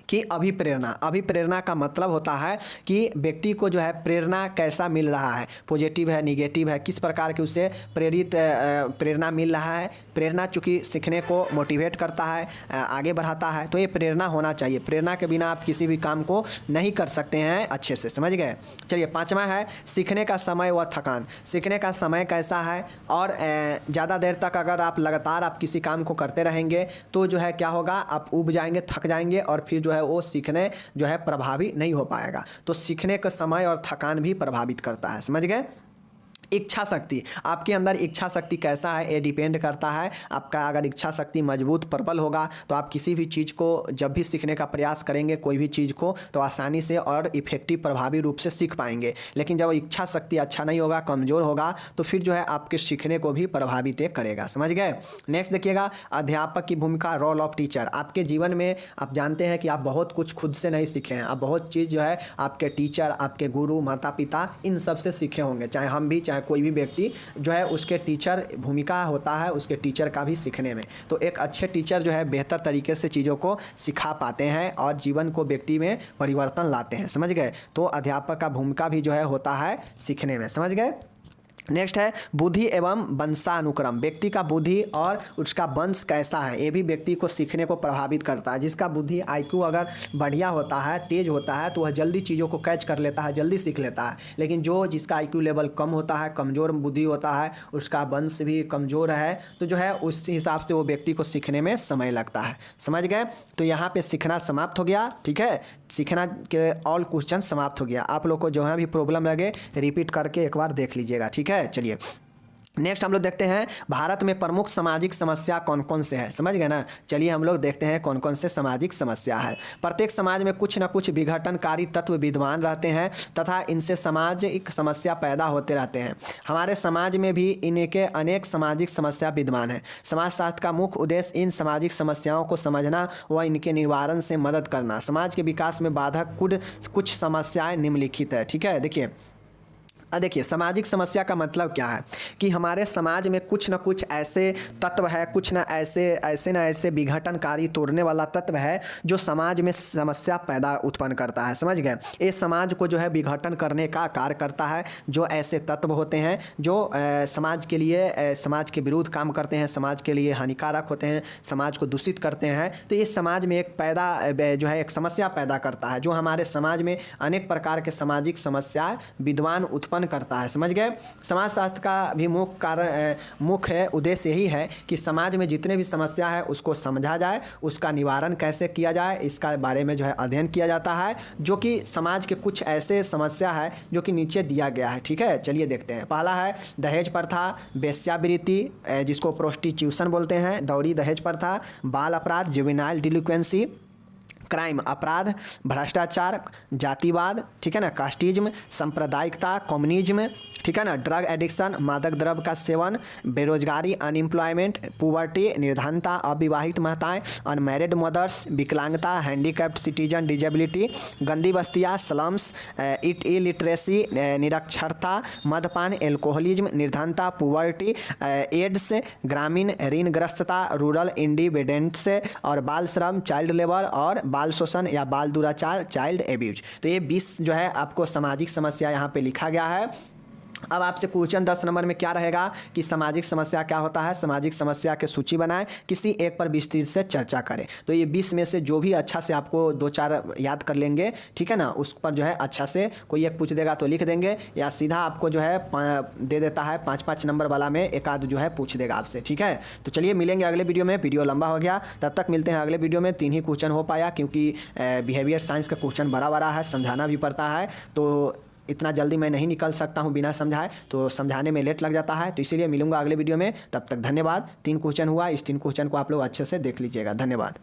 कि अभिप्रेरणा का मतलब होता है कि व्यक्ति को जो है प्रेरणा कैसा मिल रहा है, पॉजिटिव है, निगेटिव है, किस प्रकार की उसे प्रेरणा मिल रहा है। प्रेरणा चूँकि सीखने को मोटिवेट करता है, आगे बढ़ाता है, तो ये प्रेरणा होना चाहिए। प्रेरणा के बिना आप किसी भी काम को नहीं कर सकते हैं अच्छे से। समझ गए। चलिए पाँचवा है सीखने का समय व थकान। सीखने का समय कैसा है, और ज़्यादा देर तक अगर आप लगातार आप किसी काम को करते रहेंगे तो जो है क्या होगा, आप ऊब जाएंगे, थक जाएंगे, और फिर जो है वो सीखने जो है प्रभावी नहीं हो पाएगा। तो सीखने का समय और थकान भी प्रभावित करता है। समझ गए। इच्छा शक्ति, आपके अंदर इच्छा शक्ति कैसा है ये डिपेंड करता है। आपका अगर इच्छा शक्ति मजबूत प्रबल होगा तो आप किसी भी चीज़ को जब भी सीखने का प्रयास करेंगे, कोई भी चीज़ को, तो आसानी से और इफेक्टिव प्रभावी रूप से सीख पाएंगे। लेकिन जब इच्छा शक्ति अच्छा नहीं होगा, कमज़ोर होगा, तो फिर जो है आपके सीखने को भी प्रभावित करेगा। समझ गए। नेक्स्ट देखिएगा अध्यापक की भूमिका, रोल ऑफ टीचर। आपके जीवन में आप जानते हैं कि आप बहुत कुछ खुद से नहीं सीखे हैं, आप बहुत चीज़ जो है आपके टीचर, आपके गुरु, माता पिता, इन सब से सीखे होंगे। चाहे हम भी, चाहे कोई भी व्यक्ति जो है उसके टीचर भूमिका होता है उसके टीचर का भी सीखने में। तो एक अच्छे टीचर जो है बेहतर तरीके से चीज़ों को सिखा पाते हैं और जीवन को व्यक्ति में परिवर्तन लाते हैं। समझ गए। तो अध्यापक का भूमिका भी जो है होता है सीखने में। समझ गए। नेक्स्ट है बुद्धि एवं वंशानुक्रम, व्यक्ति का बुद्धि और उसका वंश कैसा है ये भी व्यक्ति को सीखने को प्रभावित करता है। जिसका बुद्धि आईक्यू अगर बढ़िया होता है, तेज होता है, तो वह जल्दी चीज़ों को कैच कर लेता है, जल्दी सीख लेता है। लेकिन जो जिसका आईक्यू लेवल कम होता है, कमज़ोर बुद्धि होता है, उसका वंश भी कमज़ोर है, तो जो है उस हिसाब से वो व्यक्ति को सीखने में समय लगता है। समझ गए? तो यहाँ पे सीखना समाप्त हो गया। ठीक है, सीखना के ऑल क्वेश्चन समाप्त हो गया। आप लोग को जो है भी प्रॉब्लम लगे रिपीट करके एक बार देख लीजिएगा। ठीक है, चलिए नेक्स्ट हम लोग देखते हैं भारत में प्रमुख सामाजिक समस्या कौन कौन से हैं। समझ गए ना? चलिए हम लोग देखते हैं कौन कौन से सामाजिक समस्या है। प्रत्येक समाज में कुछ न कुछ विघटनकारी तत्व विद्यमान रहते हैं तथा इनसे सामाजिक समस्या पैदा होते रहते हैं। हमारे समाज में भी इनके अनेक सामाजिक समस्या विद्यमान हैं। समाजशास्त्र का मुख्य उद्देश्य इन सामाजिक समस्याओं को समझना व इनके निवारण से मदद करना। समाज के विकास में बाधक कुछ समस्याएं निम्नलिखित है। ठीक है, देखिए सामाजिक समस्या का मतलब क्या है कि हमारे समाज में कुछ न कुछ ऐसे तत्व है, कुछ न ऐसे विघटनकारी तोड़ने वाला तत्व है जो समाज में समस्या पैदा उत्पन्न करता है। समझ गए? इस समाज को जो है विघटन करने का कार्य करता है। जो ऐसे तत्व होते हैं जो समाज के लिए समाज के विरुद्ध काम करते हैं, समाज के लिए हानिकारक होते हैं, समाज को दूषित करते हैं, तो इस समाज में एक समस्या पैदा करता है जो हमारे समाज में अनेक प्रकार के सामाजिक समस्याएं विद्यमान उत्पन्न करता है। समझ गए? समाजशास्त्र का भी मुख्य उद्देश्य यही है कि समाज में जितने भी समस्या है उसको समझा जाए, उसका निवारण कैसे किया जाए इसका बारे में जो है अध्ययन किया जाता है, जो कि समाज के कुछ ऐसे समस्या है जो कि नीचे दिया गया है। ठीक है, चलिए देखते हैं। पहला है दहेज प्रथा, वेश्यावृत्ति जिसको प्रोस्टिट्यूशन बोलते हैं, दौरी दहेज प्रथा, बाल अपराध, जुवेनाइल डिलिक्वेंसी, क्राइम अपराध, भ्रष्टाचार, जातिवाद, ठीक है ना, कास्टिज्म, सांप्रदायिकता, कम्युनिज्म, ठीक है ना, ड्रग एडिक्शन, मादक द्रव्य का सेवन, बेरोजगारी, अनएम्प्लॉयमेंट, पुवर्टी, निर्धनता, अविवाहित महिलाएं, अनमैरिड मदर्स, विकलांगता, हैंडीकैप्ड सिटीजन, डिजेबिलिटी, गंदी बस्तियाँ, स्लम्स, इलिटरेसी, निरक्षरता, मदपान, एल्कोहलिज्म, निर्धनता, पुवर्टी, एड्स, ग्रामीण ऋणग्रस्तता, रूरल इंडिपेंडेंस और बाल श्रम, चाइल्ड लेबर और बाल शोषण या बाल दुराचार, चाइल्ड एब्यूज। तो ये 20 जो है आपको सामाजिक समस्या यहाँ पे लिखा गया है। अब आपसे क्वेश्चन 10 नंबर में क्या रहेगा कि सामाजिक समस्या क्या होता है, सामाजिक समस्या की सूची बनाएं, किसी एक पर विस्तृत से चर्चा करें। तो ये 20 में से जो भी अच्छा से आपको 2-4 याद कर लेंगे, ठीक है ना, उस पर जो है अच्छा से कोई एक पूछ देगा तो लिख देंगे, या सीधा आपको जो है दे देता है 5-5 नंबर वाला में एक आध जो है पूछ देगा आपसे। ठीक है, तो चलिए मिलेंगे अगले वीडियो में। वीडियो लंबा हो गया, तब तक मिलते हैं अगले वीडियो में। 3 ही क्वेश्चन हो पाया क्योंकि बिहेवियर साइंस का क्वेश्चन बड़ा है, समझाना भी पड़ता है, तो इतना जल्दी मैं नहीं निकल सकता हूँ बिना समझाए, तो समझाने में लेट लग जाता है। तो इसीलिए मिलूंगा अगले वीडियो में, तब तक धन्यवाद। 3 क्वेश्चन हुआ, इस 3 क्वेश्चन को आप लोग अच्छे से देख लीजिएगा। धन्यवाद।